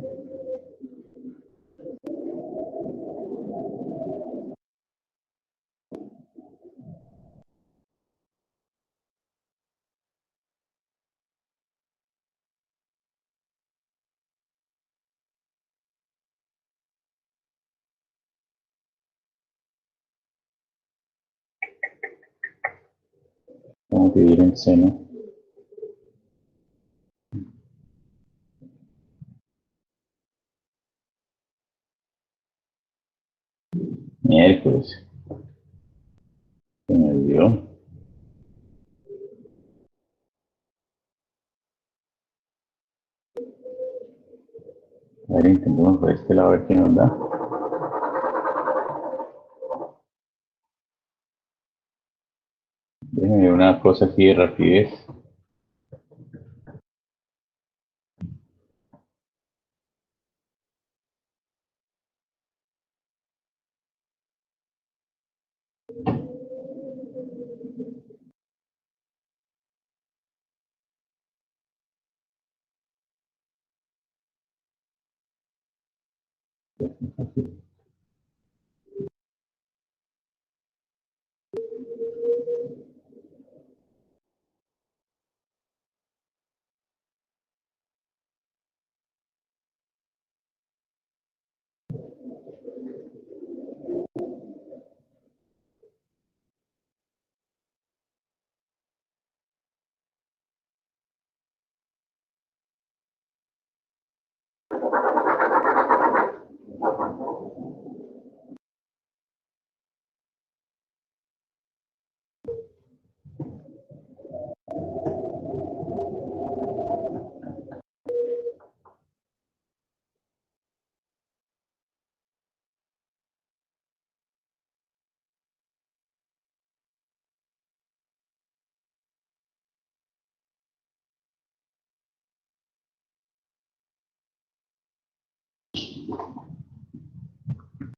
Vamos a dividir en seno. Miércoles. Se me olvidó. A ver, intentemos por este lado a ver qué nos da. Déjenme ver una cosa así de rapidez.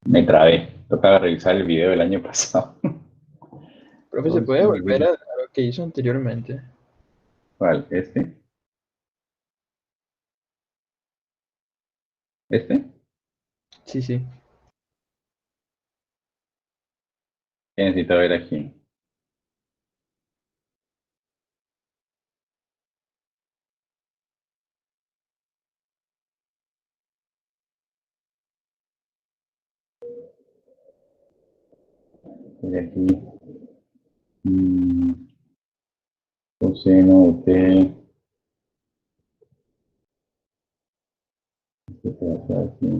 Me trabé. Tocaba revisar el video del año pasado. Profe, ¿se puede volver a lo que hizo anteriormente? ¿Cuál? ¿Este? ¿Este? Sí, sí. ¿Qué necesito ver aquí? Estoy aquí. Coseno de t. Esto se hace aquí.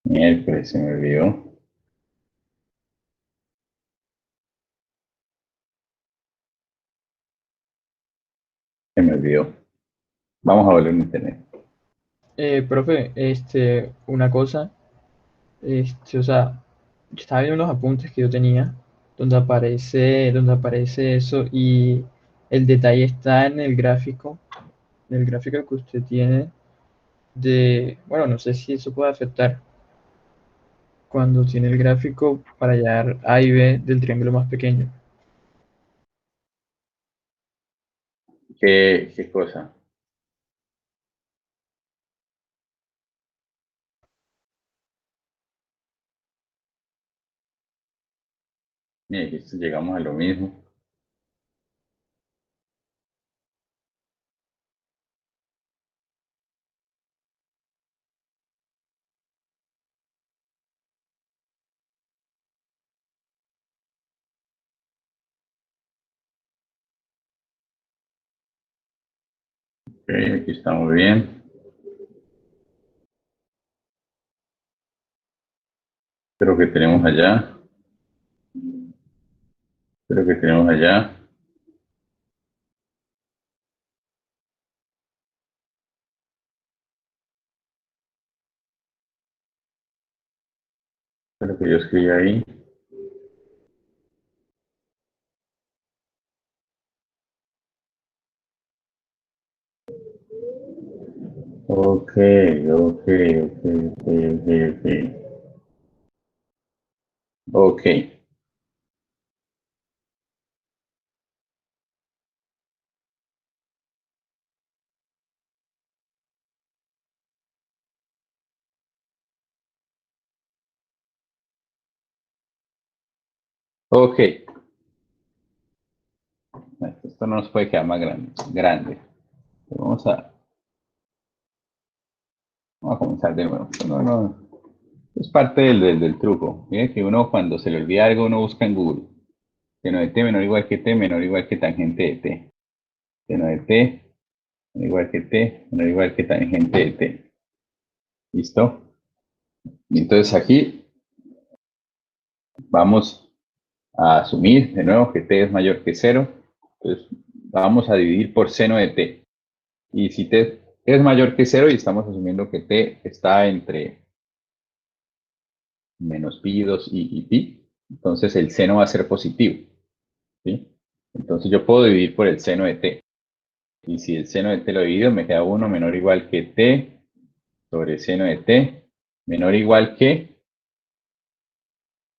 Miércoles, se me olvidó. Se me olvidó. Vamos a volver a internet. Profe, una cosa, o sea, yo estaba viendo unos apuntes que yo tenía donde aparece eso y el detalle está en el gráfico que usted tiene bueno, no sé si eso puede afectar cuando tiene el gráfico para hallar A y B del triángulo más pequeño. ¿Qué cosa? Mira, aquí llegamos a lo mismo. Ok, aquí estamos bien. Pero que tenemos allá. Pero que tenemos allá. Pero que yo escribí ahí. Ok, ok, ok, ok, ok, ok. Ok, ok. Esto no nos puede quedar más grande. Vamos a comenzar de nuevo. No. Es parte del truco. Miren que uno cuando se le olvida algo, uno busca en Google. Seno de t menor o igual que t menor o igual que tangente de t. Seno de t menor o igual que t menor o igual que tangente de t. ¿Listo? Y entonces aquí vamos a asumir de nuevo que t es mayor que 0. Entonces vamos a dividir por seno de t. Y si t es mayor que 0 y estamos asumiendo que t está entre menos pi, 2 y pi, entonces el seno va a ser positivo. ¿Sí? Entonces yo puedo dividir por el seno de t. Y si el seno de t lo divido, me queda 1 menor o igual que t sobre seno de t menor o igual que,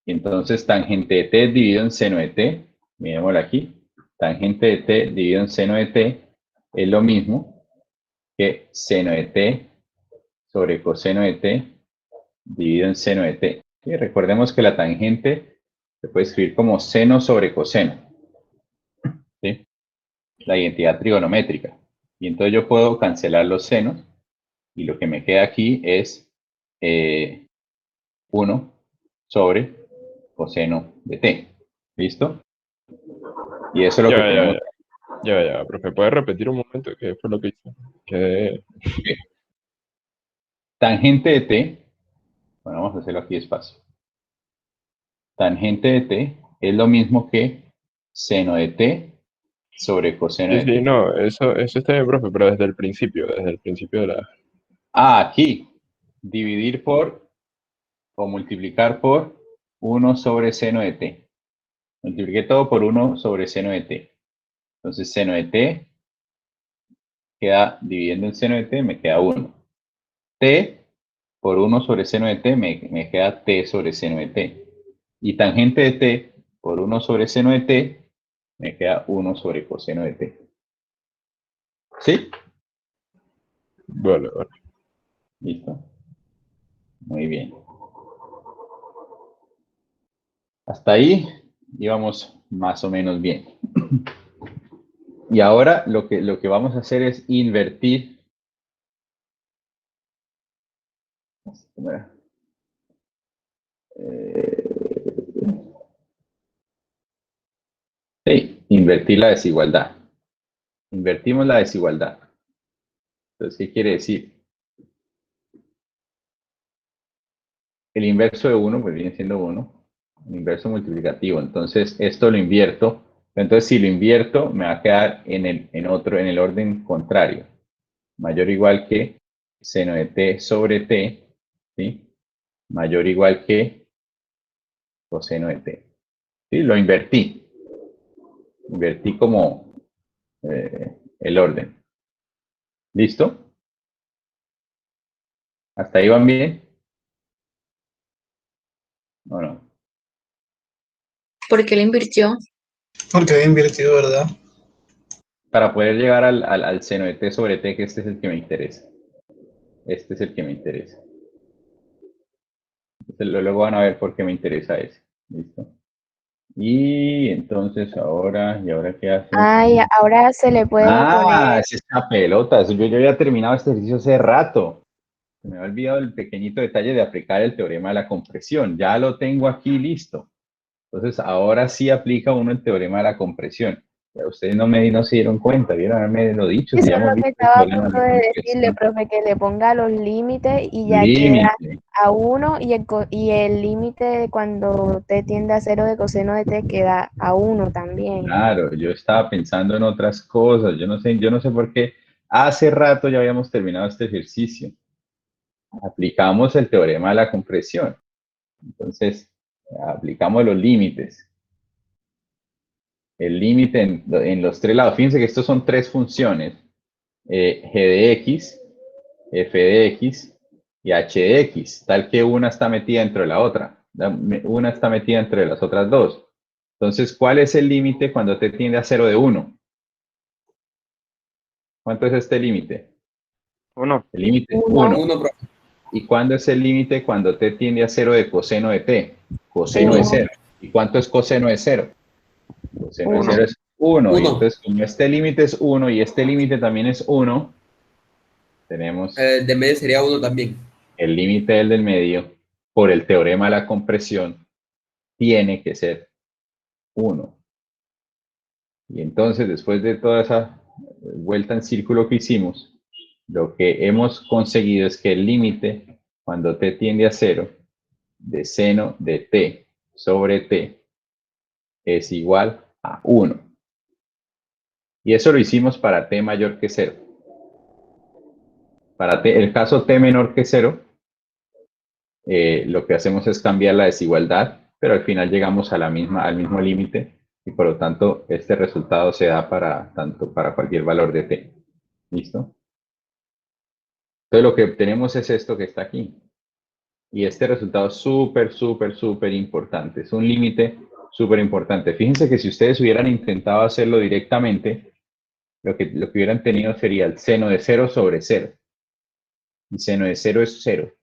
y entonces tangente de t dividido en seno de t, miremoslo aquí, tangente de t dividido en seno de t es lo mismo que seno de t sobre coseno de t dividido en seno de t. Y recordemos que la tangente se puede escribir como seno sobre coseno, ¿sí? La identidad trigonométrica. Y entonces yo puedo cancelar los senos y lo que me queda aquí es 1 sobre coseno de t. ¿Listo? Y eso es lo que tenemos. Ya, profe, ¿puede repetir un momento qué fue lo que hizo? Que Tangente de t, bueno, vamos a hacerlo aquí despacio. Tangente de t es lo mismo que seno de t sobre coseno de sí, t. no, eso está bien, profe, pero desde el principio de la... Aquí, dividir por o multiplicar por 1 sobre seno de t. Multipliqué todo por 1 sobre seno de t. Entonces, seno de t queda, dividiendo el seno de t, me queda 1. T por 1 sobre seno de t me queda t sobre seno de t. Y tangente de t por 1 sobre seno de t me queda 1 sobre coseno de t. ¿Sí? Vale. Listo. Muy bien. Hasta ahí íbamos más o menos bien. Y ahora lo que vamos a hacer es invertir. Sí, invertir la desigualdad. Invertimos la desigualdad. Entonces, ¿qué quiere decir? El inverso de 1, pues viene siendo 1. El inverso multiplicativo. Entonces, esto lo invierto. Entonces, si lo invierto, me va a quedar en el orden contrario. Mayor o igual que seno de t sobre t, ¿sí? Mayor o igual que coseno de t. ¿Sí? Lo invertí. Invertí como el orden. ¿Listo? ¿Hasta ahí van bien? ¿O no? ¿Por qué lo invirtió? Porque había invertido, ¿verdad? Para poder llegar al seno de t sobre t, que este es el que me interesa. Este es el que me interesa. Entonces, luego van a ver por qué me interesa ese. ¿Listo? Y entonces ahora qué hace? Ay, ahora se le puede poner. Es esta pelota. Yo ya había terminado este ejercicio hace rato. Me ha olvidado el pequeñito detalle de aplicar el teorema de la compresión. Ya lo tengo aquí listo. Entonces, ahora sí aplica uno el teorema de la compresión. Ya ustedes no se dieron cuenta, vieron haberme lo dicho. Si Eso ya es hemos lo que visto el estaba a teorema punto de la de decirle, compresión. profe, que le ponga los límites y ya queda Límite. a 1 y el límite cuando t tiende a 0 de coseno de t queda a 1 también. Claro, yo estaba pensando en otras cosas. Yo no sé por qué. Hace rato ya habíamos terminado este ejercicio. Aplicamos el teorema de la compresión. Entonces, aplicamos los límites. El límite en los tres lados. Fíjense que estos son tres funciones. G de x, f de x y h de x. Tal que una está metida dentro de la otra. Una está metida entre las otras dos. Entonces, ¿cuál es el límite cuando t tiende a 0 de 1? ¿Cuánto es este límite? 1. El límite es Uno. 1. profe. ¿Y cuándo es el límite cuando t tiende a 0 de coseno de t? Coseno de Uno. 0. ¿Y cuánto es coseno de 0? Coseno de Uno. 0 es 1. Y Uno. entonces, como este límite es 1 y este límite también es 1, tenemos De medio sería 1 también. el límite del medio por el teorema de la compresión tiene que ser 1. Y entonces, después de toda esa vuelta en círculo que hicimos, lo que hemos conseguido es que el límite, cuando t tiende a 0, de seno de t sobre t es igual a 1. Y eso lo hicimos para t mayor que 0. Para el caso t menor que 0, lo que hacemos es cambiar la desigualdad, pero al final llegamos al mismo límite y por lo tanto este resultado se da para cualquier valor de t. ¿Listo? Entonces lo que obtenemos es esto que está aquí. Y este resultado es súper importante. Es un límite súper importante. Fíjense que si ustedes hubieran intentado hacerlo directamente, lo que hubieran tenido sería el seno de 0 sobre 0. Y seno de 0 es 0.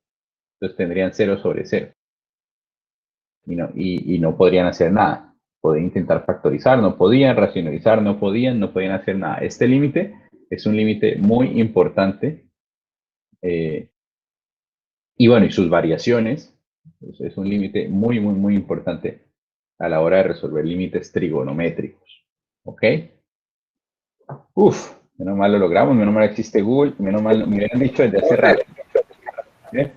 Entonces tendrían 0 sobre 0. Y no podrían hacer nada. Podían intentar factorizar, no podían, racionalizar, no podían hacer nada. Este límite es un límite muy importante. Y bueno, y sus variaciones, pues es un límite muy importante a la hora de resolver límites trigonométricos. ¿Ok? Uf, menos mal lo logramos, menos mal existe Google, menos mal me hubieran dicho desde hace rato. ¿Bien?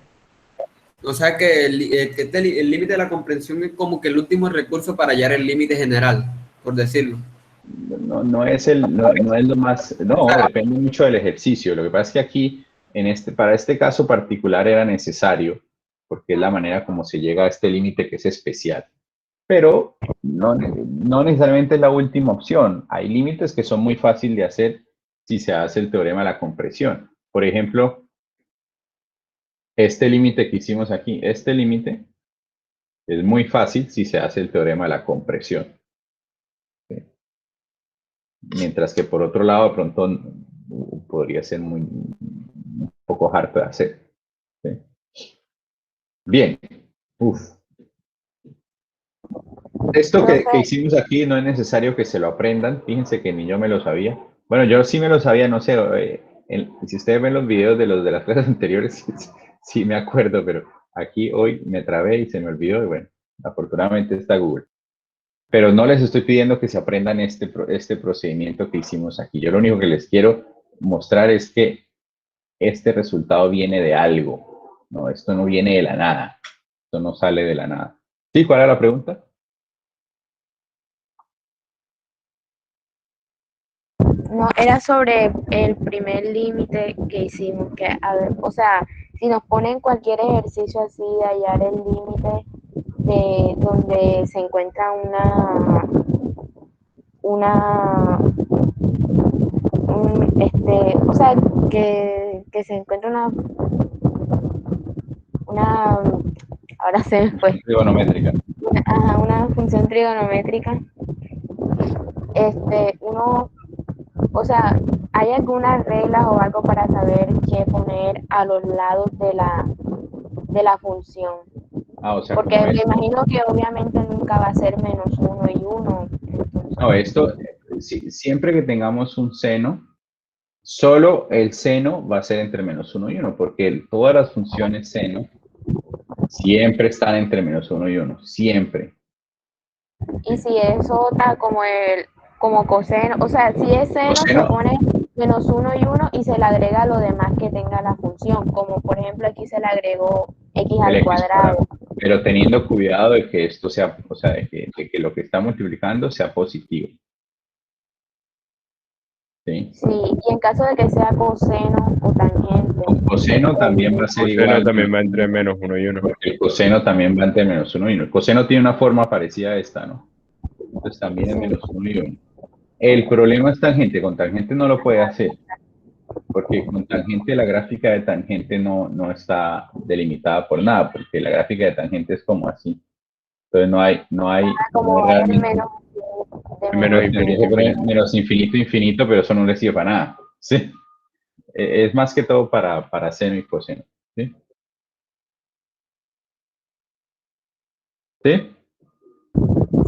O sea que el límite de la comprensión es como que el último recurso para hallar el límite general, por decirlo. No es lo más, no, depende mucho del ejercicio. Lo que pasa es que aquí, para este caso particular era necesario, porque es la manera como se llega a este límite que es especial. Pero no necesariamente es la última opción. Hay límites que son muy fáciles de hacer si se hace el teorema de la compresión. Por ejemplo, este límite que hicimos aquí, este límite es muy fácil si se hace el teorema de la compresión. ¿Sí? Mientras que por otro lado, de pronto podría ser un poco harto de hacer. ¿Sí? Bien. Uf. Esto que Profe, hicimos aquí no es necesario que se lo aprendan. Fíjense que ni yo me lo sabía. Bueno, yo sí me lo sabía, no sé. Si ustedes ven los videos de los de las clases anteriores, sí me acuerdo, pero aquí hoy me trabé y se me olvidó. Y bueno, afortunadamente está Google. Pero no les estoy pidiendo que se aprendan este procedimiento que hicimos aquí. Yo lo único que les quiero mostrar es que este resultado viene de algo. No, esto no viene de la nada. Esto no sale de la nada. ¿Sí? ¿Cuál era la pregunta? no, era sobre el primer límite que hicimos, que, a ver, o sea, si nos ponen cualquier ejercicio así de hallar el límite de donde se encuentra o sea, que se encuentra una, ahora se me fue, Trigonométrica. una función trigonométrica, uno, o sea, ¿hay algunas reglas o algo para saber qué poner a los lados de la función? O sea, Porque como me esto. imagino que obviamente nunca va a ser menos uno y uno. No, esto, siempre que tengamos un seno, solo el seno va a ser entre menos uno y uno, porque todas las funciones seno siempre están entre menos uno y uno, siempre. Y si es otra como coseno, o sea, si es seno se Coseno, pone menos uno y uno y se le agrega lo demás que tenga la función, como por ejemplo aquí se le agregó x el al x cuadrado. cuadrado. Pero teniendo cuidado de que esto sea, o sea, de que lo que está multiplicando sea positivo. ¿Sí? Sí, y en caso de que sea coseno o tangente, Con coseno también va a ser Coseno igual, también va entre menos uno y uno. porque el coseno también va entre menos uno y uno. El coseno tiene una forma parecida a esta, ¿no? Entonces también es sí, menos uno y uno. El problema es tangente, con tangente no lo puede hacer, porque con tangente la gráfica de tangente no está delimitada por nada, porque la gráfica de tangente es como así. Entonces no hay como es realmente, menos de Menos menos tendría que infinito, poner infinito. menos infinito, infinito, pero eso no le sirve para nada. ¿Sí? Es más que todo para seno y coseno. ¿Sí? ¿Sí?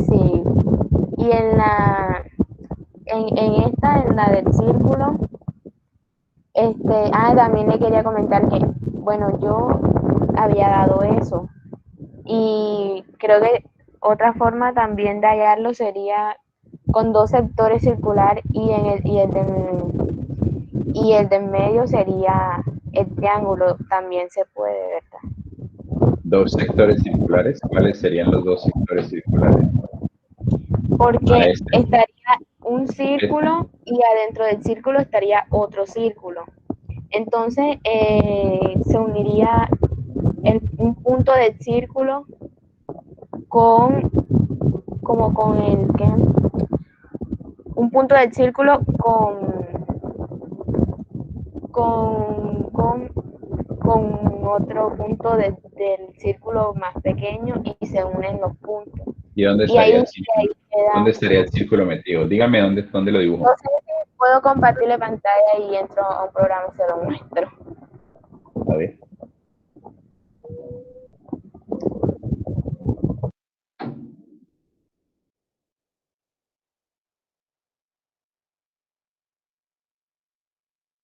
sí. Y en la del círculo, también le quería comentar que, bueno, yo había dado eso. Y creo que otra forma también de hallarlo sería con dos sectores circular y el de en medio sería el triángulo, también se puede, ¿verdad? Dos sectores circulares. ¿Cuáles serían los dos sectores circulares? Porque Este. estaría un círculo y adentro del círculo estaría otro círculo. Entonces se uniría un punto del círculo con, como con un punto del círculo con, con otro punto del círculo más pequeño y se unen los puntos. ¿Y dónde Y estaría el ahí círculo? queda. ¿Dónde estaría el círculo metido? Dígame dónde lo No dibujo. sé si puedo compartirle pantalla y entro a un programa y se lo muestro. A ver.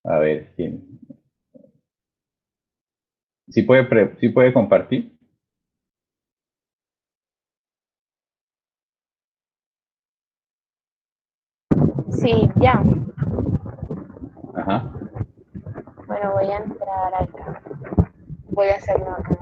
A ver, ¿quién? ¿Sí puede compartir? Sí, ya. Ajá. Bueno, voy a entrar acá. Voy a hacerlo acá.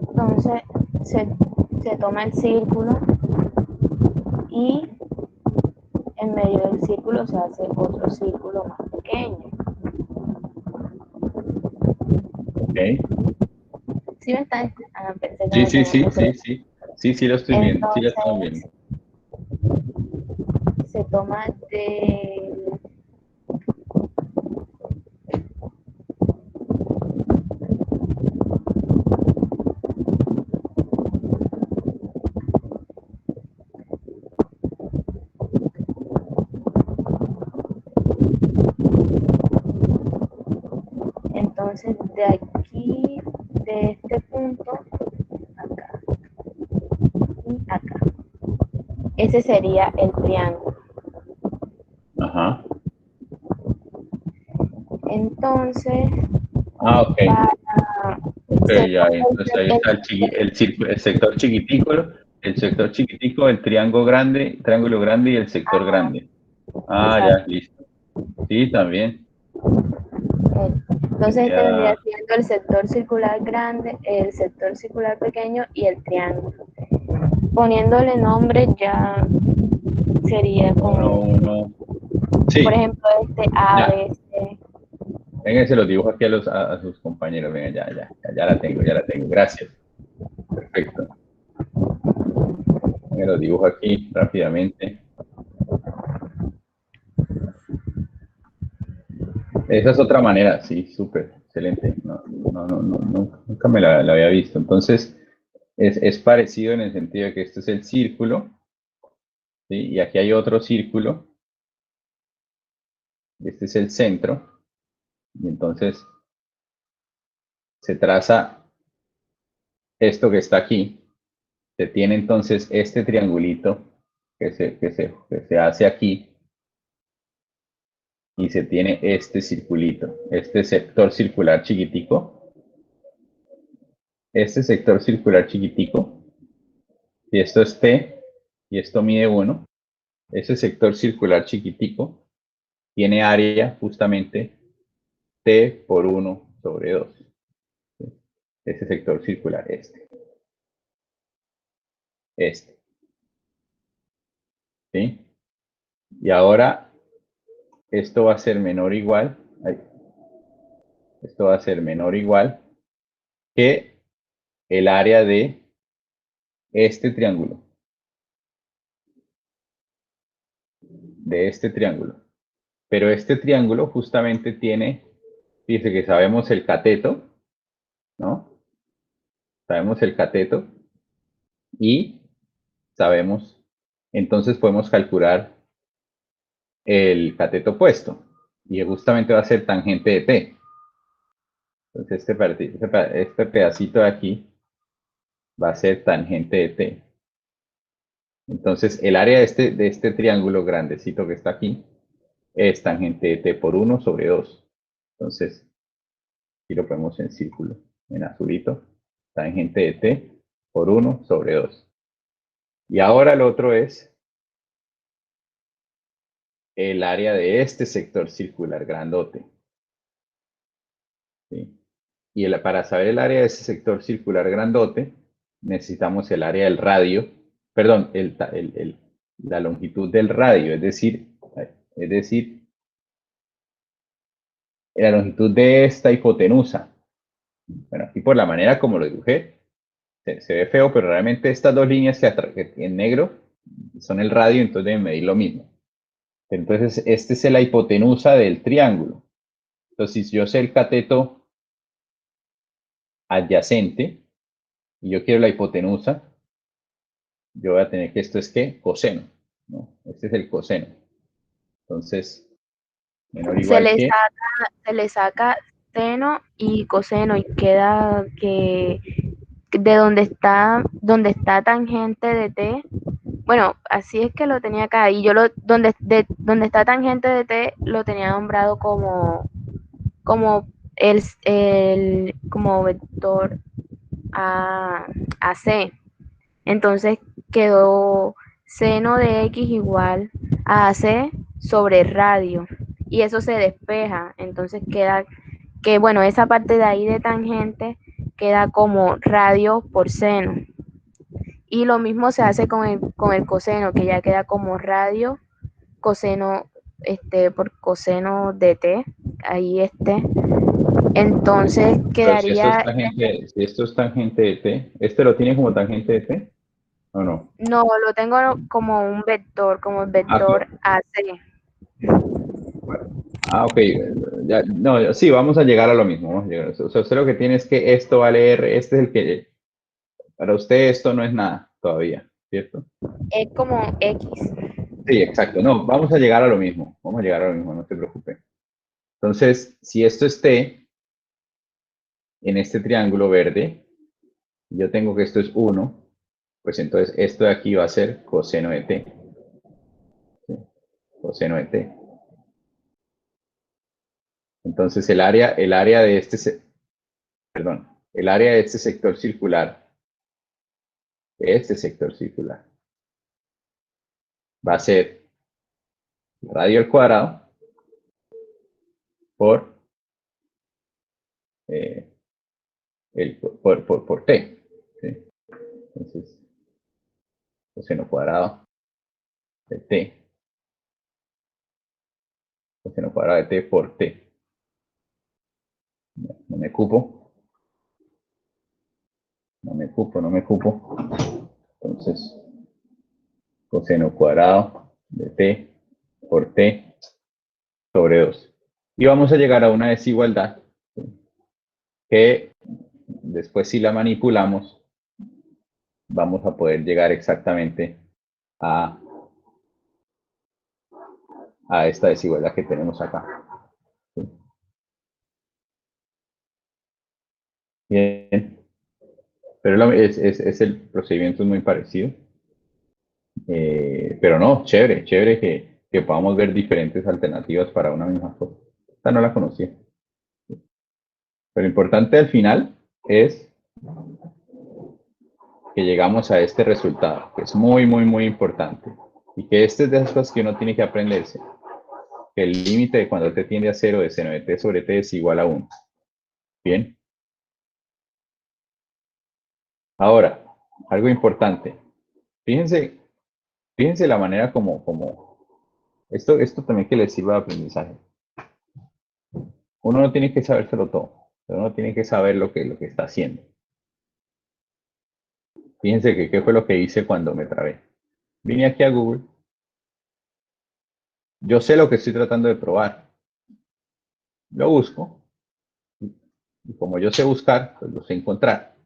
Entonces se toma el círculo y en medio del círculo se hace otro círculo más pequeño. Ok. ¿Sí me está? Pensé que Sí, no sí, tenía sí, que sí, ser. sí. Sí, sí lo estoy viendo. Sí lo estamos Entonces viendo. se toma Entonces, de aquí, de este punto, acá y acá. Ese sería el triángulo. Ajá. Entonces, Ok. para Ok, ser ya, entonces ahí está el sector chiquitico, el triángulo grande y el sector grande. Ah, ya, listo. Sí, también. Entonces este vendría Ya. siendo el sector circular grande, el sector circular pequeño y el triángulo. Poniéndole nombre ya sería como, Uno. por Sí, ejemplo, este A, ya. B, C. Venga, se los dibujo aquí a sus compañeros. Venga, ya la tengo, ya la tengo. Gracias. Perfecto. Venga, los dibujo aquí rápidamente. Esa es otra manera, sí, súper, excelente. Nunca me la había visto. Entonces, es parecido en el sentido de que este es el círculo, ¿sí? Y aquí hay otro círculo. Este es el centro. Y entonces se traza esto que está aquí. Se tiene entonces este triangulito que se hace aquí. Y se tiene este circulito, este sector circular chiquitico. Este sector circular chiquitico. Y esto es T. Y esto mide 1. Ese sector circular chiquitico tiene área justamente T por 1 sobre 2. Ese sector circular, este. ¿Sí? Y ahora esto va a ser menor o igual. Esto va a ser menor o igual que el área de este triángulo. De este triángulo. Pero este triángulo justamente tiene, dice que sabemos el cateto, ¿no? Sabemos el cateto y sabemos, entonces podemos calcular el cateto opuesto y justamente va a ser tangente de T. Entonces este pedacito de aquí va a ser tangente de T. Entonces el área de este triángulo grandecito que está aquí es tangente de T por 1 sobre 2. Entonces aquí lo ponemos en círculo, en azulito, tangente de T por 1 sobre 2. Y ahora el otro es el área de este sector circular grandote. ¿Sí? Y para saber el área de ese sector circular grandote, necesitamos el área del radio, perdón, la longitud del radio, es decir, la longitud de esta hipotenusa. Bueno, aquí por la manera como lo dibujé, se ve feo, pero realmente estas dos líneas que en negro son el radio, entonces deben medir lo mismo. Entonces, este es la hipotenusa del triángulo. Entonces, si yo sé el cateto adyacente y yo quiero la hipotenusa, yo voy a tener que esto es ¿qué? Coseno, ¿no? Este es el coseno. Entonces, menor o igual que... Se le saca seno y coseno y queda que de donde está tangente de T. Bueno, así es que lo tenía acá. Y yo donde está tangente de T lo tenía nombrado como como vector a C. Entonces quedó seno de X igual a AC sobre radio. Y eso se despeja. Entonces queda que, bueno, esa parte de ahí de tangente queda como radio por seno. Y lo mismo se hace con el coseno, que ya queda como radio coseno por coseno de T. Ahí Entonces Pero si esto es quedaría, tangente de T, ¿este lo tiene como tangente de T o no? no, lo tengo como un vector, como el vector AC. Ok, ya, no, sí, vamos a llegar a lo mismo. Vamos a llegar. O sea, usted lo que tiene es que esto vale R, este es el que, para usted esto no es nada todavía, ¿cierto? Es como X. Sí, exacto. No, vamos a llegar a lo mismo. Vamos a llegar a lo mismo, no te preocupes. Entonces, si esto es t en este triángulo verde, yo tengo que esto es 1, pues entonces esto de aquí va a ser coseno de t. ¿Sí? Coseno de t. Entonces el área de este sector circular, va a ser radio al cuadrado por t. ¿Sí? Entonces, coseno cuadrado de t. Coseno cuadrado de t por t. No me cupo. Entonces, coseno cuadrado de t por t sobre 2. Y vamos a llegar a una desigualdad que después, si la manipulamos, vamos a poder llegar exactamente a esta desigualdad que tenemos acá. Bien. Pero el procedimiento es muy parecido. Pero no, chévere que podamos ver diferentes alternativas para una misma cosa. Esta no la conocía. Pero lo importante al final es que llegamos a este resultado, que es muy, muy, muy importante. Y que este es de esas cosas que uno tiene que aprenderse. Que el límite de cuando t tiende a 0 de seno de t sobre t es igual a 1. Bien. Ahora, algo importante. Fíjense la manera como esto también que les sirva de aprendizaje. Uno no tiene que sabérselo todo, pero uno tiene que saber lo que está haciendo. Fíjense que qué fue lo que hice cuando me trabé. Vine aquí a Google. Yo sé lo que estoy tratando de probar. Lo busco. Y como yo sé buscar, pues lo sé encontrar.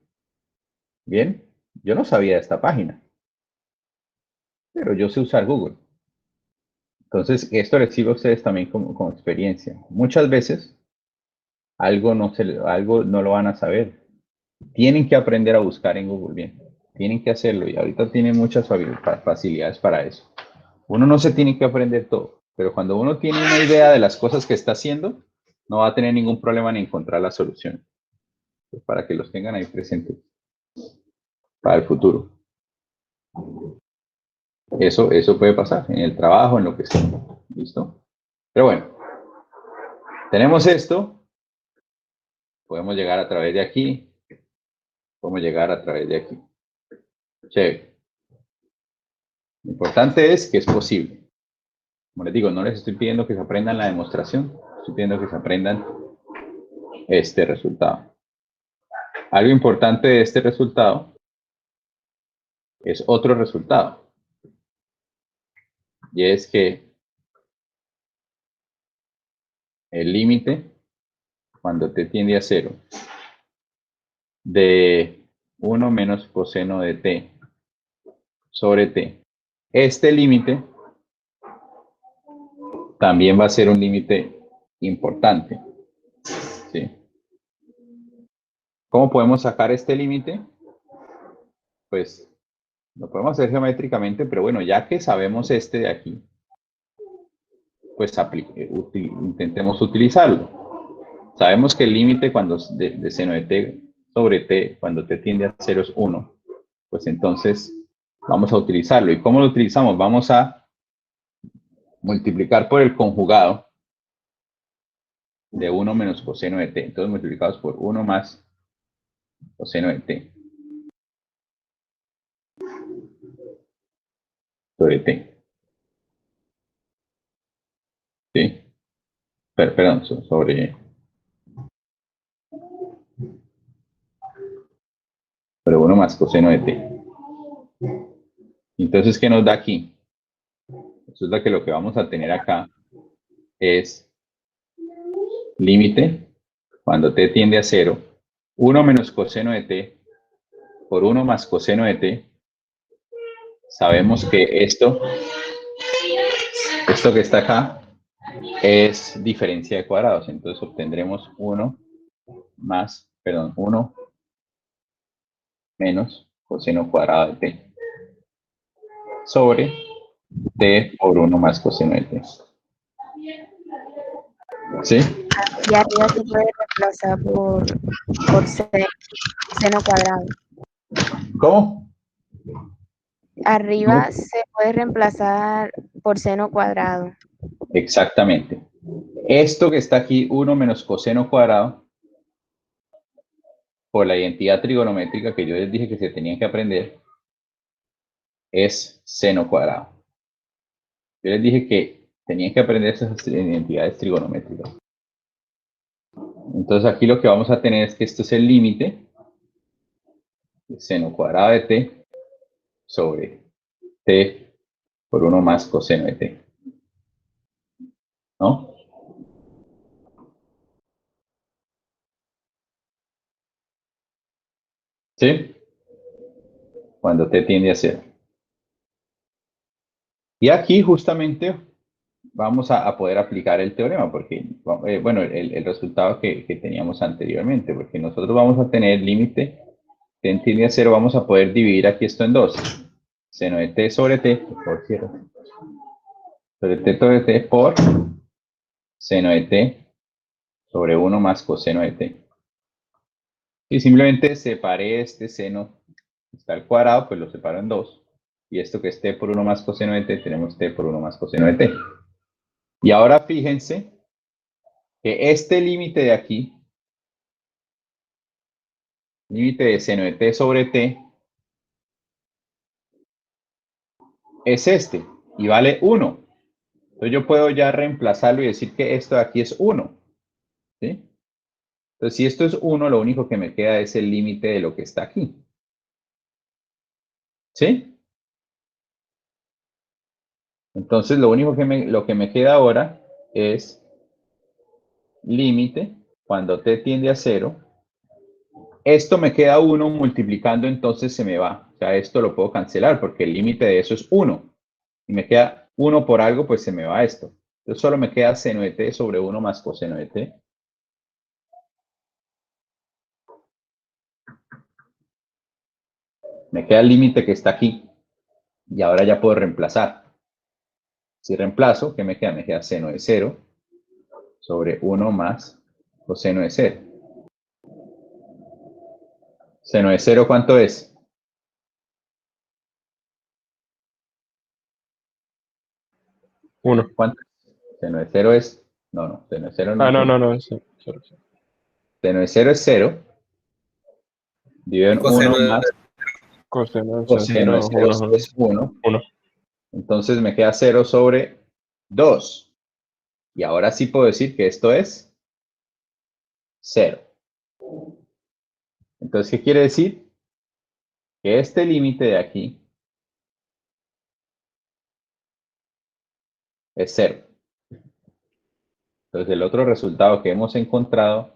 Bien, yo no sabía de esta página. Pero yo sé usar Google. Entonces, esto les sirve a ustedes también como experiencia. Muchas veces, algo no lo van a saber. Tienen que aprender a buscar en Google bien. Tienen que hacerlo y ahorita tienen muchas facilidades para eso. Uno no se tiene que aprender todo, pero cuando uno tiene una idea de las cosas que está haciendo, no va a tener ningún problema en encontrar la solución. Pues para que los tengan ahí presentes para el futuro. Eso puede pasar en el trabajo, en lo que sea. ¿Listo? Pero bueno, tenemos esto. Podemos llegar a través de aquí. Podemos llegar a través de aquí. Chévere. Lo importante es que es posible. Como les digo, no les estoy pidiendo que se aprendan la demostración. Estoy pidiendo que se aprendan este resultado. Algo importante de este resultado es otro resultado. Y es que el límite, cuando t tiende a 0, de 1 menos coseno de t sobre t, este límite también va a ser un límite importante. ¿Sí? ¿Cómo podemos sacar este límite? Pues lo podemos hacer geométricamente, pero bueno, ya que sabemos este de aquí, pues intentemos utilizarlo. Sabemos que el límite cuando de seno de t sobre t, cuando t tiende a 0 es 1, pues entonces vamos a utilizarlo. ¿Y cómo lo utilizamos? Vamos a multiplicar por el conjugado de 1 menos coseno de t. Entonces multiplicados por 1 más coseno de t sobre t. ¿Sí? Perdón, sobre 1 más coseno de t. Entonces, ¿qué nos da aquí? Resulta que lo que vamos a tener acá es límite, cuando t tiende a 0, 1 menos coseno de t por 1 más coseno de t. Sabemos que esto Esto que está acá es diferencia de cuadrados. Entonces obtendremos 1 menos coseno cuadrado de t sobre t por 1 más coseno de t. ¿Sí? Y arriba se puede reemplazar por seno cuadrado. ¿Cómo? Arriba se puede reemplazar por seno cuadrado. Exactamente. Esto que está aquí, 1 menos coseno cuadrado, por la identidad trigonométrica que yo les dije que se tenían que aprender, es seno cuadrado. Yo les dije que tenían que aprender esas identidades trigonométricas. Entonces aquí lo que vamos a tener es que esto es el límite de seno cuadrado de t sobre t por 1 más coseno de t. ¿No? ¿Sí? Cuando t tiende a 0. Y aquí justamente vamos a poder aplicar el teorema, porque, bueno, el resultado que teníamos anteriormente, porque nosotros vamos a tener límite t tiende a 0, vamos a poder dividir aquí esto en dos. Seno de t sobre t, por cierto. Sobre t sobre t por seno de t sobre 1 más coseno de t. Y simplemente separé este seno, está al cuadrado, pues lo separo en dos. Y esto que es t por 1 más coseno de t, tenemos t por 1 más coseno de t. Y ahora fíjense que este límite de aquí, límite de seno de t sobre t, es este, y vale 1. Entonces yo puedo ya reemplazarlo y decir que esto de aquí es 1. ¿Sí? Entonces si esto es 1, lo único que me queda es el límite de lo que está aquí. ¿Sí? Entonces lo único lo que me queda ahora es límite cuando t tiende a 0. Esto me queda 1 multiplicando, entonces se me va. O sea, esto lo puedo cancelar porque el límite de eso es 1. Y me queda 1 por algo, pues se me va esto. Entonces solo me queda seno de t sobre 1 más coseno de t. Me queda el límite que está aquí. Y ahora ya puedo reemplazar. Si reemplazo, ¿qué me queda? Me queda seno de 0 sobre 1 más coseno de 0. Seno de 0, ¿cuánto es? 1. ¿Cuánto? Seno de 0 es... No, seno de 0 no Ah, es no, 1. no, no. Sí. Seno de 0 es 0. Dividido en 1 más Coseno de coseno de 0 0 es 1. 1. Entonces me queda 0 sobre 2. Y ahora sí puedo decir que esto es 0. Entonces, ¿qué quiere decir? Que este límite de aquí es 0. Entonces, el otro resultado que hemos encontrado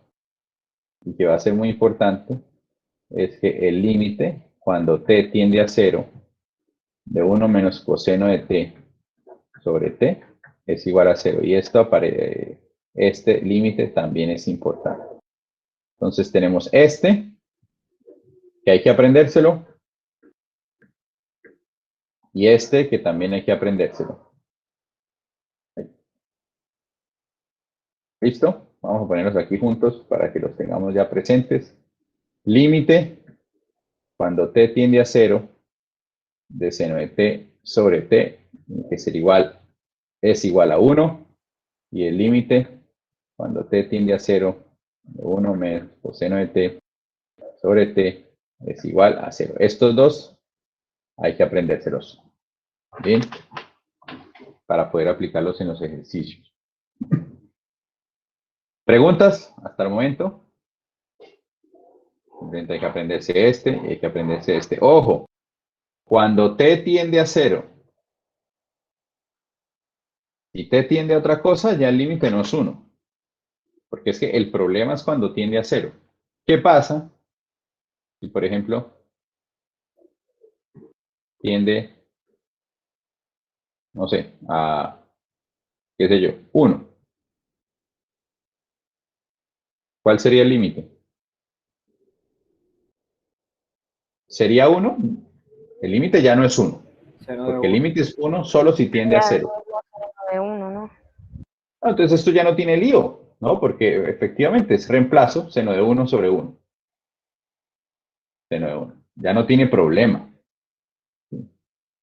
y que va a ser muy importante es que el límite, cuando t tiende a 0, de 1 menos coseno de t sobre t es igual a 0. Y este límite también es importante. Entonces tenemos este, que hay que aprendérselo, y este, que también hay que aprendérselo. ¿Listo? Vamos a ponerlos aquí juntos para que los tengamos ya presentes. Límite, cuando t tiende a 0, de seno de t sobre t, que es igual a 1, y el límite, cuando t tiende a 0, de 1 menos coseno de t sobre t, es igual a 0. Estos dos hay que aprendérselos. Bien, para poder aplicarlos en los ejercicios. ¿Preguntas hasta el momento? Simplemente hay que aprenderse este y hay que aprenderse este. Ojo, cuando t tiende a 0 y t tiende a otra cosa, ya el límite no es 1. Porque es que el problema es cuando tiende a 0. ¿Qué pasa si, por ejemplo, tiende, no sé, a qué sé yo, 1. ¿Cuál sería el límite? ¿Sería 1? El límite ya no es 1. Seno de Porque el 1. límite es 1 solo si tiende a Ya, 0. de 1, ¿no? Entonces esto ya no tiene lío, ¿no? Porque efectivamente es reemplazo seno de 1 sobre 1. Seno de 1. Ya no tiene problema.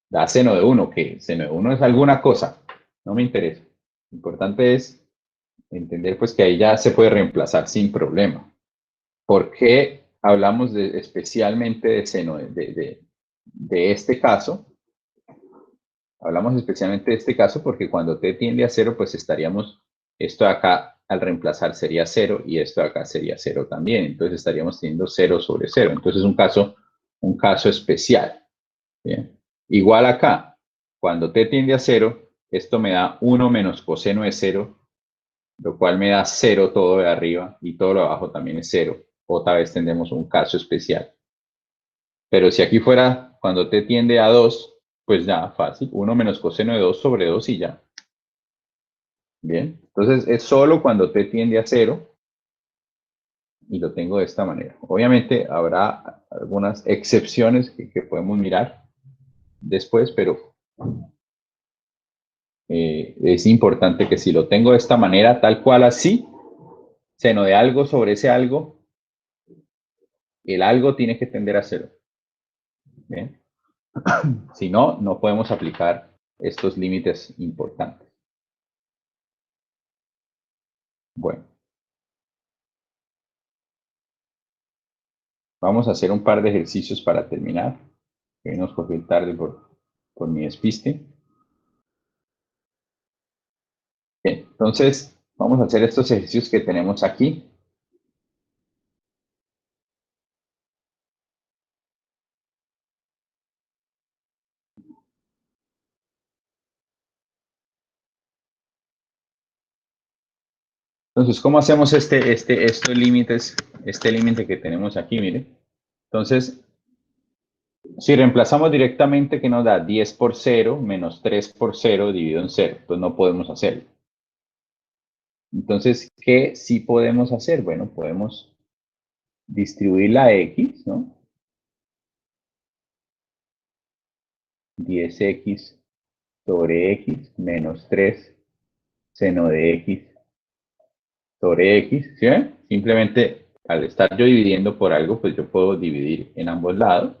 Da seno de 1, que seno de 1 es alguna cosa. No me interesa. Lo importante es entender pues que ahí ya se puede reemplazar sin problema. ¿Por qué hablamos especialmente de seno de este caso? Hablamos especialmente de este caso porque cuando t tiende a 0, pues estaríamos, esto de acá al reemplazar sería 0 y esto de acá sería 0 también. Entonces estaríamos teniendo 0 sobre 0. Entonces es un caso especial. Bien. Igual acá, cuando t tiende a 0, esto me da 1 menos coseno de 0, lo cual me da 0 todo de arriba y todo lo de abajo también es 0. Otra vez tendremos un caso especial. Pero si aquí fuera cuando t tiende a 2, pues ya, fácil. 1 menos coseno de 2 sobre 2 y ya. Bien, entonces es solo cuando t tiende a 0 y lo tengo de esta manera. Obviamente habrá algunas excepciones que podemos mirar después, pero es importante que si lo tengo de esta manera, tal cual así, seno de algo sobre ese algo, el algo tiene que tender a 0. Bien. Si no, no podemos aplicar estos límites importantes. Bueno. Vamos a hacer un par de ejercicios para terminar. Que nos cogió tarde por mi despiste. Bien, entonces vamos a hacer estos ejercicios que tenemos aquí. Entonces, ¿cómo hacemos estos límites, este límite que tenemos aquí? Mire. Entonces, si reemplazamos directamente, ¿qué nos da? 10 por 0 menos 3 por 0 dividido en 0. Entonces, no podemos hacerlo. Entonces, ¿qué sí podemos hacer? Bueno, podemos distribuir la x, ¿no? 10x sobre x menos 3 seno de x sobre x, ¿sí ven? Simplemente al estar yo dividiendo por algo, pues yo puedo dividir en ambos lados.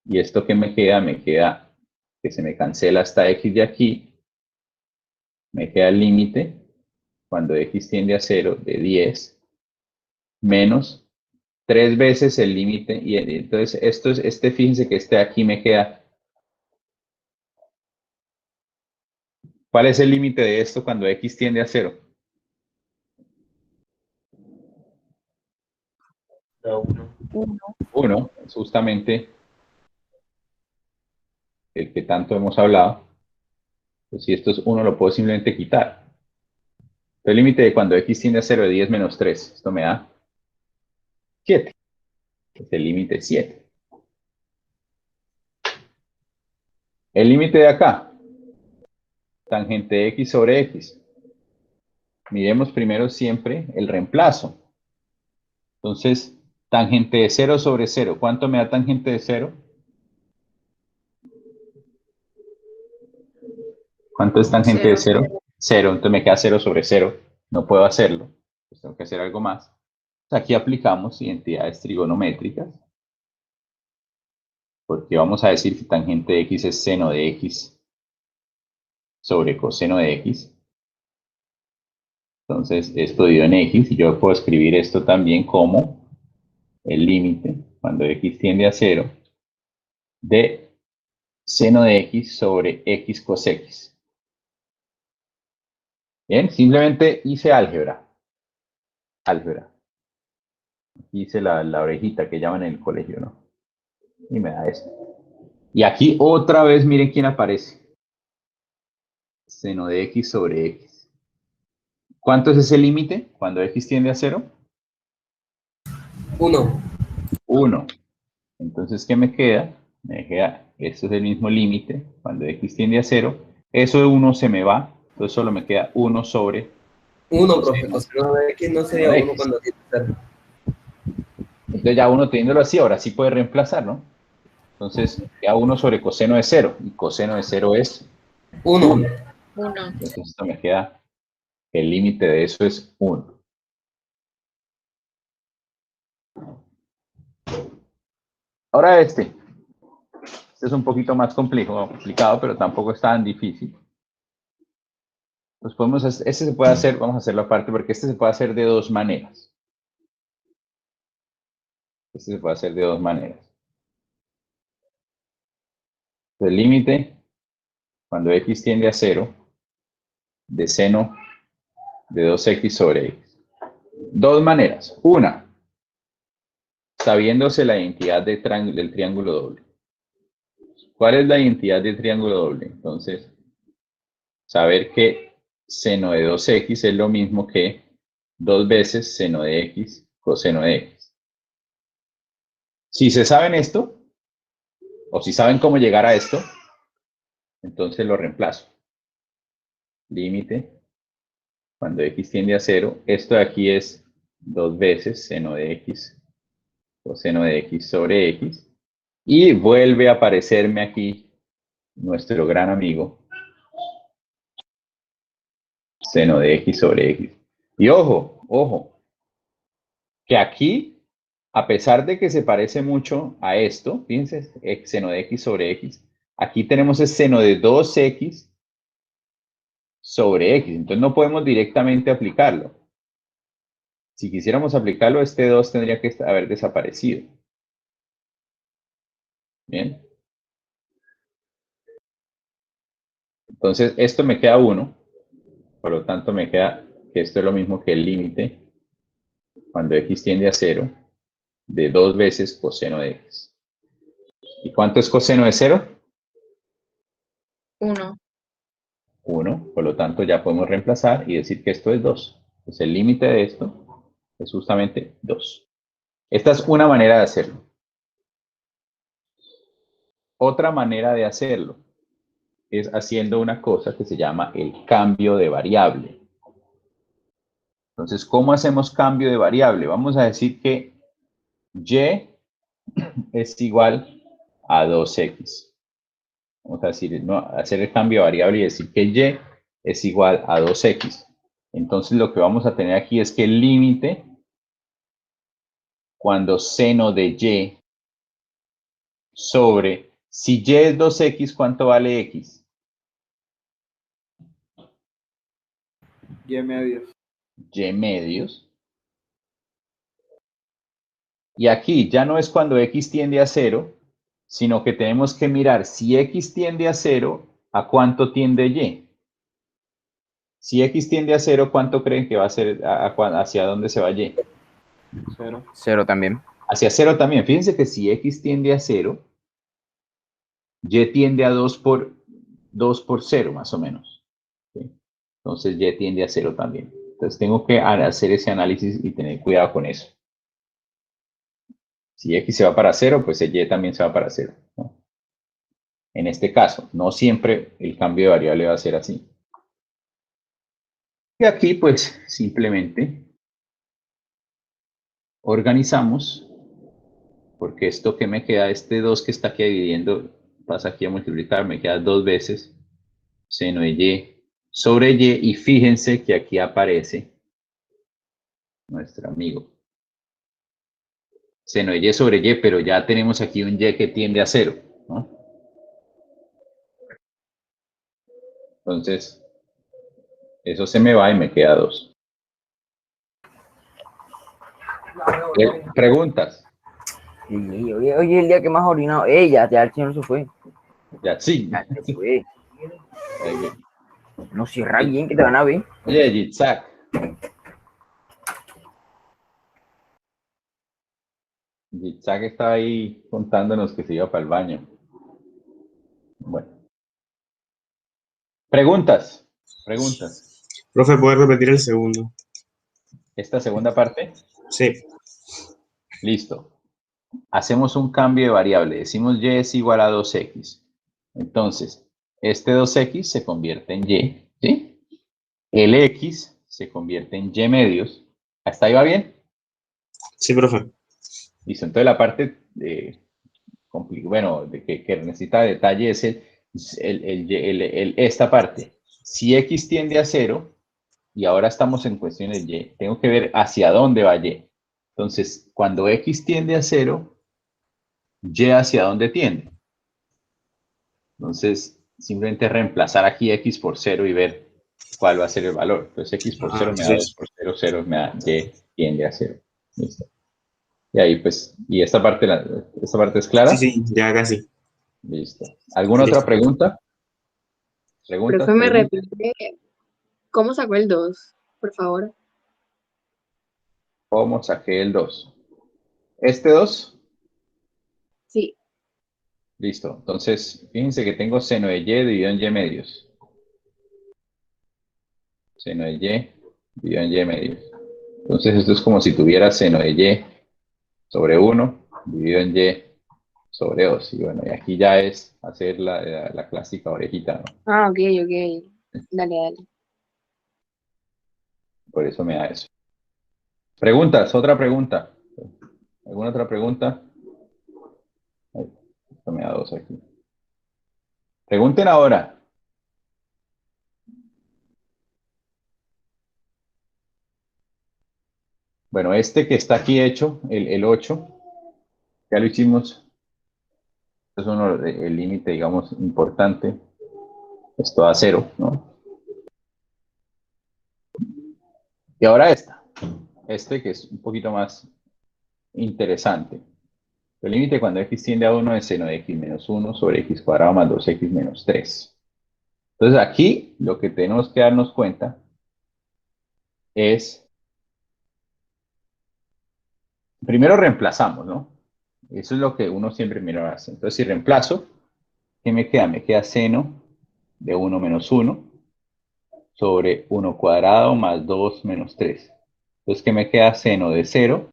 Y esto que me queda que se me cancela esta x de aquí, me queda el límite cuando x tiende a 0 de 10 menos 3 veces el límite. Y entonces fíjense que este aquí me queda. ¿Cuál es el límite de esto cuando x tiende a 0? 1, es justamente el que tanto hemos hablado. Pues si esto es 1, lo puedo simplemente quitar. El límite de cuando x tiende a 0 de 10 menos 3. Esto me da 7. Es el límite 7. El límite de acá. Tangente de x sobre x. Miremos primero siempre el reemplazo. Entonces, tangente de 0 sobre 0. ¿Cuánto me da tangente de 0? ¿Cuánto es tangente de 0? 0. Entonces me queda 0 sobre 0. No puedo hacerlo. Pues tengo que hacer algo más. Aquí aplicamos identidades trigonométricas. Porque vamos a decir que tangente de x es seno de x sobre coseno de x. Entonces, esto dividido en x, y yo puedo escribir esto también como el límite, cuando x tiende a 0, de seno de x sobre x cos x. Bien, simplemente hice álgebra. Álgebra. Hice la orejita que llaman en el colegio, ¿no? Y me da esto. Y aquí otra vez, miren quién aparece. Seno de x sobre x. ¿Cuánto es ese límite cuando x tiende a 0? 1. 1. Entonces, ¿qué me queda? Me queda, esto es el mismo límite, cuando x tiende a 0. Eso de 1 se me va, Entonces solo me queda 1 sobre 1, profe, coseno de x no sería 1 cuando tiene 0. Entonces ya uno teniéndolo así, ahora sí puede reemplazar, ¿no? Entonces queda 1 sobre coseno de 0, y coseno de 0 es 1. Entonces esto me queda, el límite de eso es 1. Ahora este es un poquito más complicado, pero tampoco es tan difícil. Pues podemos, este se puede hacer, vamos a hacerlo aparte, porque este se puede hacer de dos maneras. Este se puede hacer de dos maneras. El límite, cuando x tiende a 0, de seno de 2x sobre x. Dos maneras. Una, sabiéndose la identidad del triángulo doble. ¿Cuál es la identidad del triángulo doble? Entonces, saber que seno de 2x es lo mismo que 2 veces seno de x coseno de x. Si se saben esto, o si saben cómo llegar a esto, entonces lo reemplazo. Límite, cuando x tiende a 0, esto de aquí es 2 veces seno de x coseno de x sobre x, y vuelve a aparecerme aquí nuestro gran amigo seno de x sobre x. Y ojo, que aquí, a pesar de que se parece mucho a esto, fíjense, seno de x sobre x, aquí tenemos el seno de 2x sobre x, entonces no podemos directamente aplicarlo. Si quisiéramos aplicarlo, este 2 tendría que haber desaparecido. Bien. Entonces, esto me queda 1, por lo tanto me queda que esto es lo mismo que el límite cuando x tiende a 0 de 2 veces coseno de x. ¿Y cuánto es coseno de 0? 1. 1, por lo tanto ya podemos reemplazar y decir que esto es 2. Entonces el límite de esto es justamente 2. Esta es una manera de hacerlo. Otra manera de hacerlo es haciendo una cosa que se llama el cambio de variable. Entonces, ¿cómo hacemos cambio de variable? Vamos a decir que y es igual a 2x. Vamos a decir, no, hacer el cambio de variable y decir que y es igual a 2x. Entonces, lo que vamos a tener aquí es que el límite, cuando seno de y sobre, si y es 2x, ¿cuánto vale x? Y medios. Y medios. Y aquí ya no es cuando x tiende a 0, sino que tenemos que mirar si x tiende a 0, ¿a cuánto tiende y? Si x tiende a 0, ¿cuánto creen que va a ser? ¿Hacia dónde se va y? 0. 0 también. Hacia 0 también. Fíjense que si x tiende a 0, y tiende a 2 por 0, más o menos. ¿Sí? Entonces, y tiende a 0 también. Entonces, tengo que hacer ese análisis y tener cuidado con eso. Si x se va para 0, pues el y también se va para 0, ¿no? En este caso, no siempre el cambio de variable va a ser así. Y aquí, pues, simplemente organizamos, porque esto que me queda, este 2 que está aquí dividiendo, pasa aquí a multiplicar, me queda 2 veces seno de y sobre y fíjense que aquí aparece nuestro amigo. Seno de y sobre y, pero ya tenemos aquí un y que tiende a 0, ¿no? Entonces, eso se me va y me queda 2. ¿Preguntas? Oye, el día que más orinado. Ya el señor se fue. Ya, sí. Ya se fue. Okay. No cierra bien, que te van a ver. Oye, Yitzhak. Yitzhak estaba ahí contándonos que se iba para el baño. Bueno. Preguntas. Profe, ¿puedes repetir el segundo? ¿Esta segunda parte? Sí. Listo. Hacemos un cambio de variable. Decimos y es igual a 2x. Entonces, este 2x se convierte en y, ¿sí? el X se convierte en Y medios. ¿Hasta ahí va bien? Sí, profe. Listo, entonces la parte bueno, de que necesita detalle es esta parte. Si X tiende a 0, y ahora estamos en cuestiones Y, tengo que ver hacia dónde va Y. Entonces, cuando X tiende a 0, Y hacia dónde tiende. Entonces, simplemente reemplazar aquí X por 0 y ver cuál va a ser el valor. Entonces, X por 0 me da 2 por 0, 0 me da Y tiende a 0. Listo. Y ahí pues, ¿y esta parte es clara? Sí, ya casi. Listo. ¿Alguna otra pregunta? Profe, me repite, ¿cómo sacó el 2? Por favor. ¿Cómo saqué el 2? ¿Este 2? Sí. Listo. Entonces, fíjense que tengo seno de Y dividido en Y medios. Seno de Y dividido en Y medios. Entonces, esto es como si tuviera seno de Y sobre 1 dividido en Y sobre 2. Y bueno, y aquí ya es hacer la clásica orejita, ¿no? Ah, ok. Dale. Por eso me da eso. ¿Preguntas? ¿Otra pregunta? ¿Alguna otra pregunta? Esto me da 2 aquí. Pregunten ahora. Bueno, este que está aquí hecho, el 8, ya lo hicimos. Es el límite, digamos, importante. Esto a 0, ¿no? Y ahora este que es un poquito más interesante. El límite cuando x tiende a 1 es seno de x menos 1 sobre x cuadrado más 2x menos 3. Entonces aquí lo que tenemos que darnos cuenta es, primero reemplazamos, ¿no? Eso es lo que uno siempre primero hace. Entonces si reemplazo, ¿qué me queda? Me queda seno de 1 menos 1 sobre 1 cuadrado más 2 menos 3. Entonces, ¿qué me queda? Seno de 0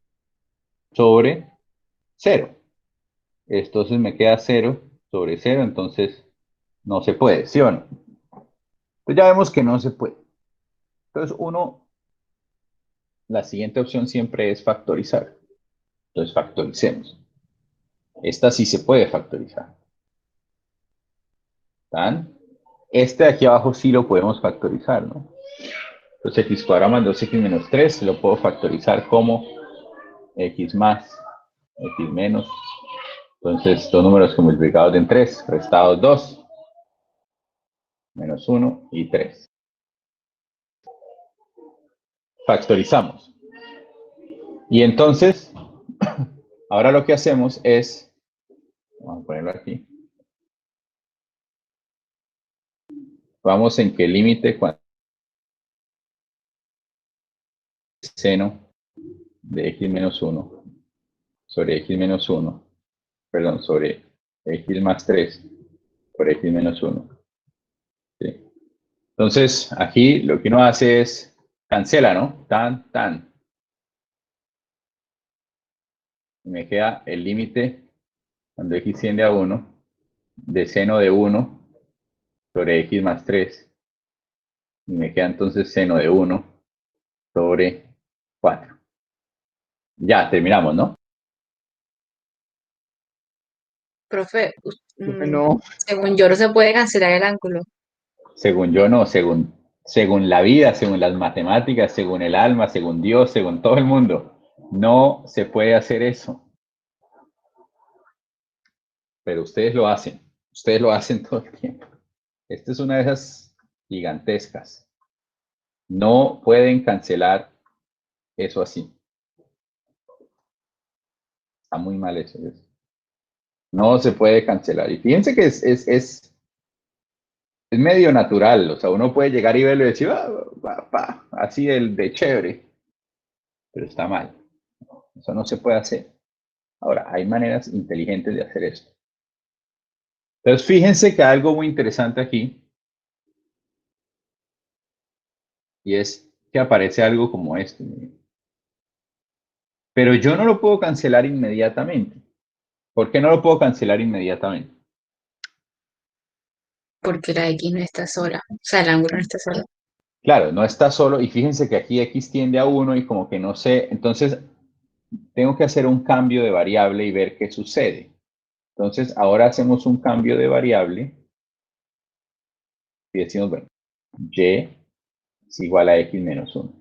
sobre 0. Entonces me queda 0 sobre 0, entonces no se puede, ¿sí o no? Pues ya vemos que no se puede. Entonces la siguiente opción siempre es factorizar. Entonces factoricemos. Esta sí se puede factorizar. ¿Tan? Este de aquí abajo sí lo podemos factorizar, ¿no? Entonces x cuadrado más 2x menos 3 lo puedo factorizar como x más, x menos. Entonces, dos números que multiplicados en 3, restados 2, menos 1 y 3. Factorizamos. Y entonces, ahora lo que hacemos es, vamos a ponerlo aquí, vamos en que el límite cuando seno de x menos 1 sobre x menos 1, perdón, sobre x más 3 por x menos 1. ¿Sí? Entonces, aquí lo que uno hace es cancela, ¿no? Tan. Y me queda el límite cuando x tiende a 1 de seno de 1 sobre x más 3. Y me queda entonces seno de 1 sobre 4. Ya, terminamos, ¿no? Profe, No. según yo no se puede cancelar el ángulo. Según yo no, según la vida, según las matemáticas, según el alma, según Dios, según todo el mundo. No se puede hacer eso. Pero ustedes lo hacen. Ustedes lo hacen todo el tiempo. Esta es una de esas gigantescas. No pueden cancelar eso así. Está muy mal eso. No se puede cancelar. Y fíjense que es medio natural. O sea, uno puede llegar y verlo y decir, así de chévere. Pero está mal. Eso no se puede hacer. Ahora, hay maneras inteligentes de hacer esto. Entonces, fíjense que hay algo muy interesante aquí. Y es que aparece algo como esto. Pero yo no lo puedo cancelar inmediatamente. ¿Por qué no lo puedo cancelar inmediatamente? Porque la X no está sola. O sea, el ángulo no está solo. Claro, no está solo, y fíjense que aquí x tiende a 1 y como que no sé, entonces tengo que hacer un cambio de variable y ver qué sucede. Entonces ahora hacemos un cambio de variable y decimos, bueno, y es igual a x menos 1.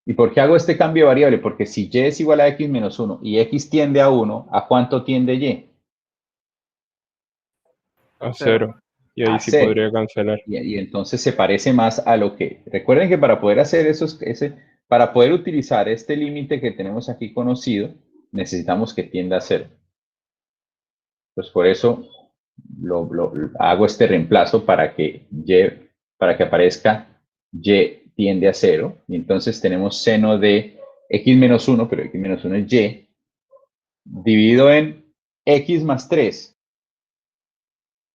¿Y por qué hago este cambio de variable? Porque si y es igual a x menos 1 y x tiende a 1, ¿a cuánto tiende y? A 0. Y ahí A sí 0. podría cancelar. Y entonces se parece más a lo que... Recuerden que para poder hacer para poder utilizar este límite que tenemos aquí conocido, necesitamos que tienda a 0. Pues por eso hago este reemplazo para que aparezca y tiende a 0. Y entonces tenemos seno de x menos 1, pero x menos 1 es y, dividido en x más 3.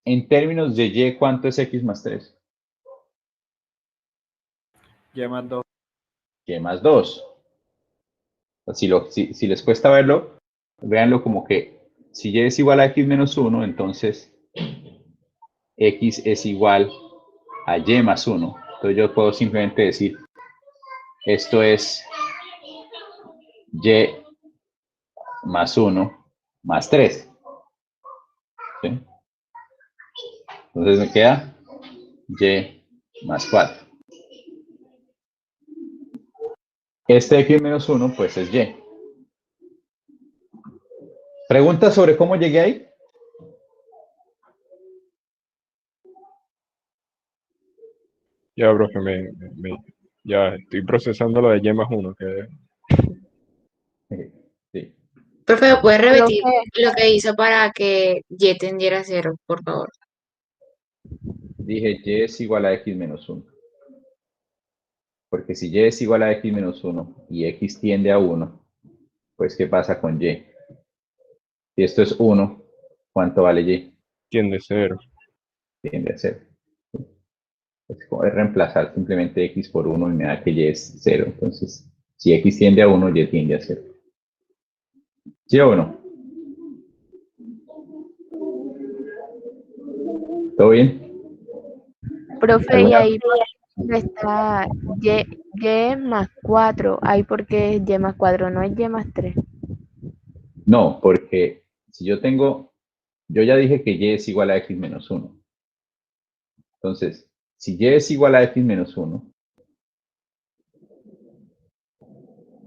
En términos de y, ¿cuánto es x más 3? Y más 2. Y más 2. Si les cuesta verlo, véanlo como que si y es igual a x menos 1, entonces x es igual a y más 1. Entonces yo puedo simplemente decir, esto es y más 1 más 3. ¿Sí? Entonces me queda y más 4. Este x menos 1 pues es y. ¿Preguntas sobre cómo llegué ahí? Ya, profe, ya estoy procesando lo de y más 1. Sí. Profe, ¿me puede repetir Profe, lo que hizo para que y tendiera a 0, por favor? Dije y es igual a x menos 1. Porque si y es igual a x menos 1 y x tiende a 1, pues ¿qué pasa con y? Si esto es 1, ¿cuánto vale y? Tiende a 0. Tiende a 0. Es reemplazar simplemente x por 1 y me da que y es 0. Entonces, si x tiende a 1, y tiende a 0. ¿Sí o no? ¿Todo bien? profe, y ahí está y más 4. Ahí porque es y más 4, no es y más 3. No, porque si yo ya dije que y es igual a x menos 1. Entonces, si y es igual a x menos 1,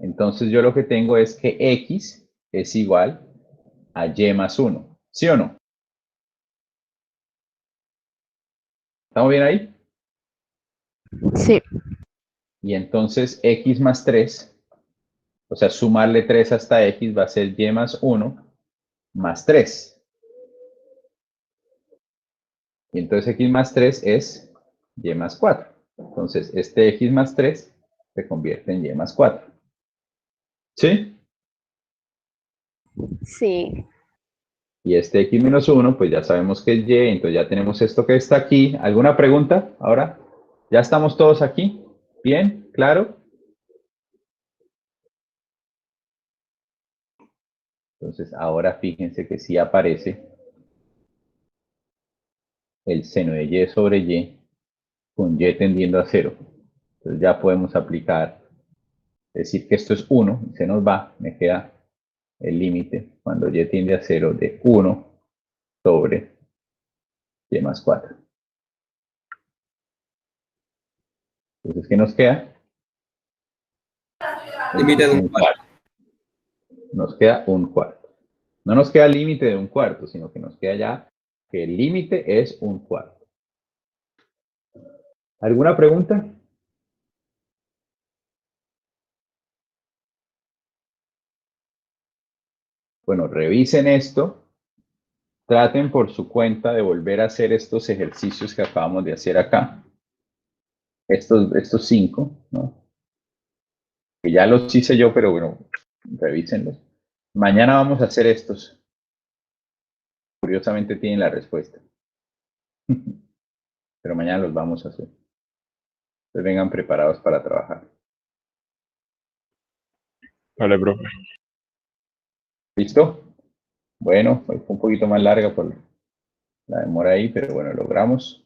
entonces yo lo que tengo es que x es igual a y más 1. ¿Sí o no? ¿Estamos bien ahí? Sí. Y entonces x más 3, o sea, sumarle 3 hasta x va a ser y más 1 más 3. Y entonces x más 3 es y más 4. Entonces, este x más 3 se convierte en y más 4. ¿Sí? Sí. Y este x menos 1, pues ya sabemos que es y, entonces ya tenemos esto que está aquí. ¿Alguna pregunta ahora? ¿Ya estamos todos aquí? ¿Bien? ¿Claro? Entonces, ahora fíjense que sí aparece el seno de y sobre y con y tendiendo a 0. Entonces ya podemos aplicar, decir que esto es 1, y se nos va, me queda el límite cuando y tiende a 0 de 1 sobre y más 4. Entonces, ¿qué nos queda? Límite de un cuarto. Nos queda un cuarto. No nos queda límite de un cuarto, sino que nos queda ya que el límite es un cuarto. ¿Alguna pregunta? Bueno, revisen esto. Traten por su cuenta de volver a hacer estos ejercicios que acabamos de hacer acá. Estos 5, ¿no? Que ya los hice yo, pero bueno, revísenlos. Mañana vamos a hacer estos. Curiosamente tienen la respuesta. Pero mañana los vamos a hacer. Entonces vengan preparados para trabajar. Vale, profe. ¿Listo? Bueno, fue un poquito más larga por la demora ahí, pero bueno, logramos.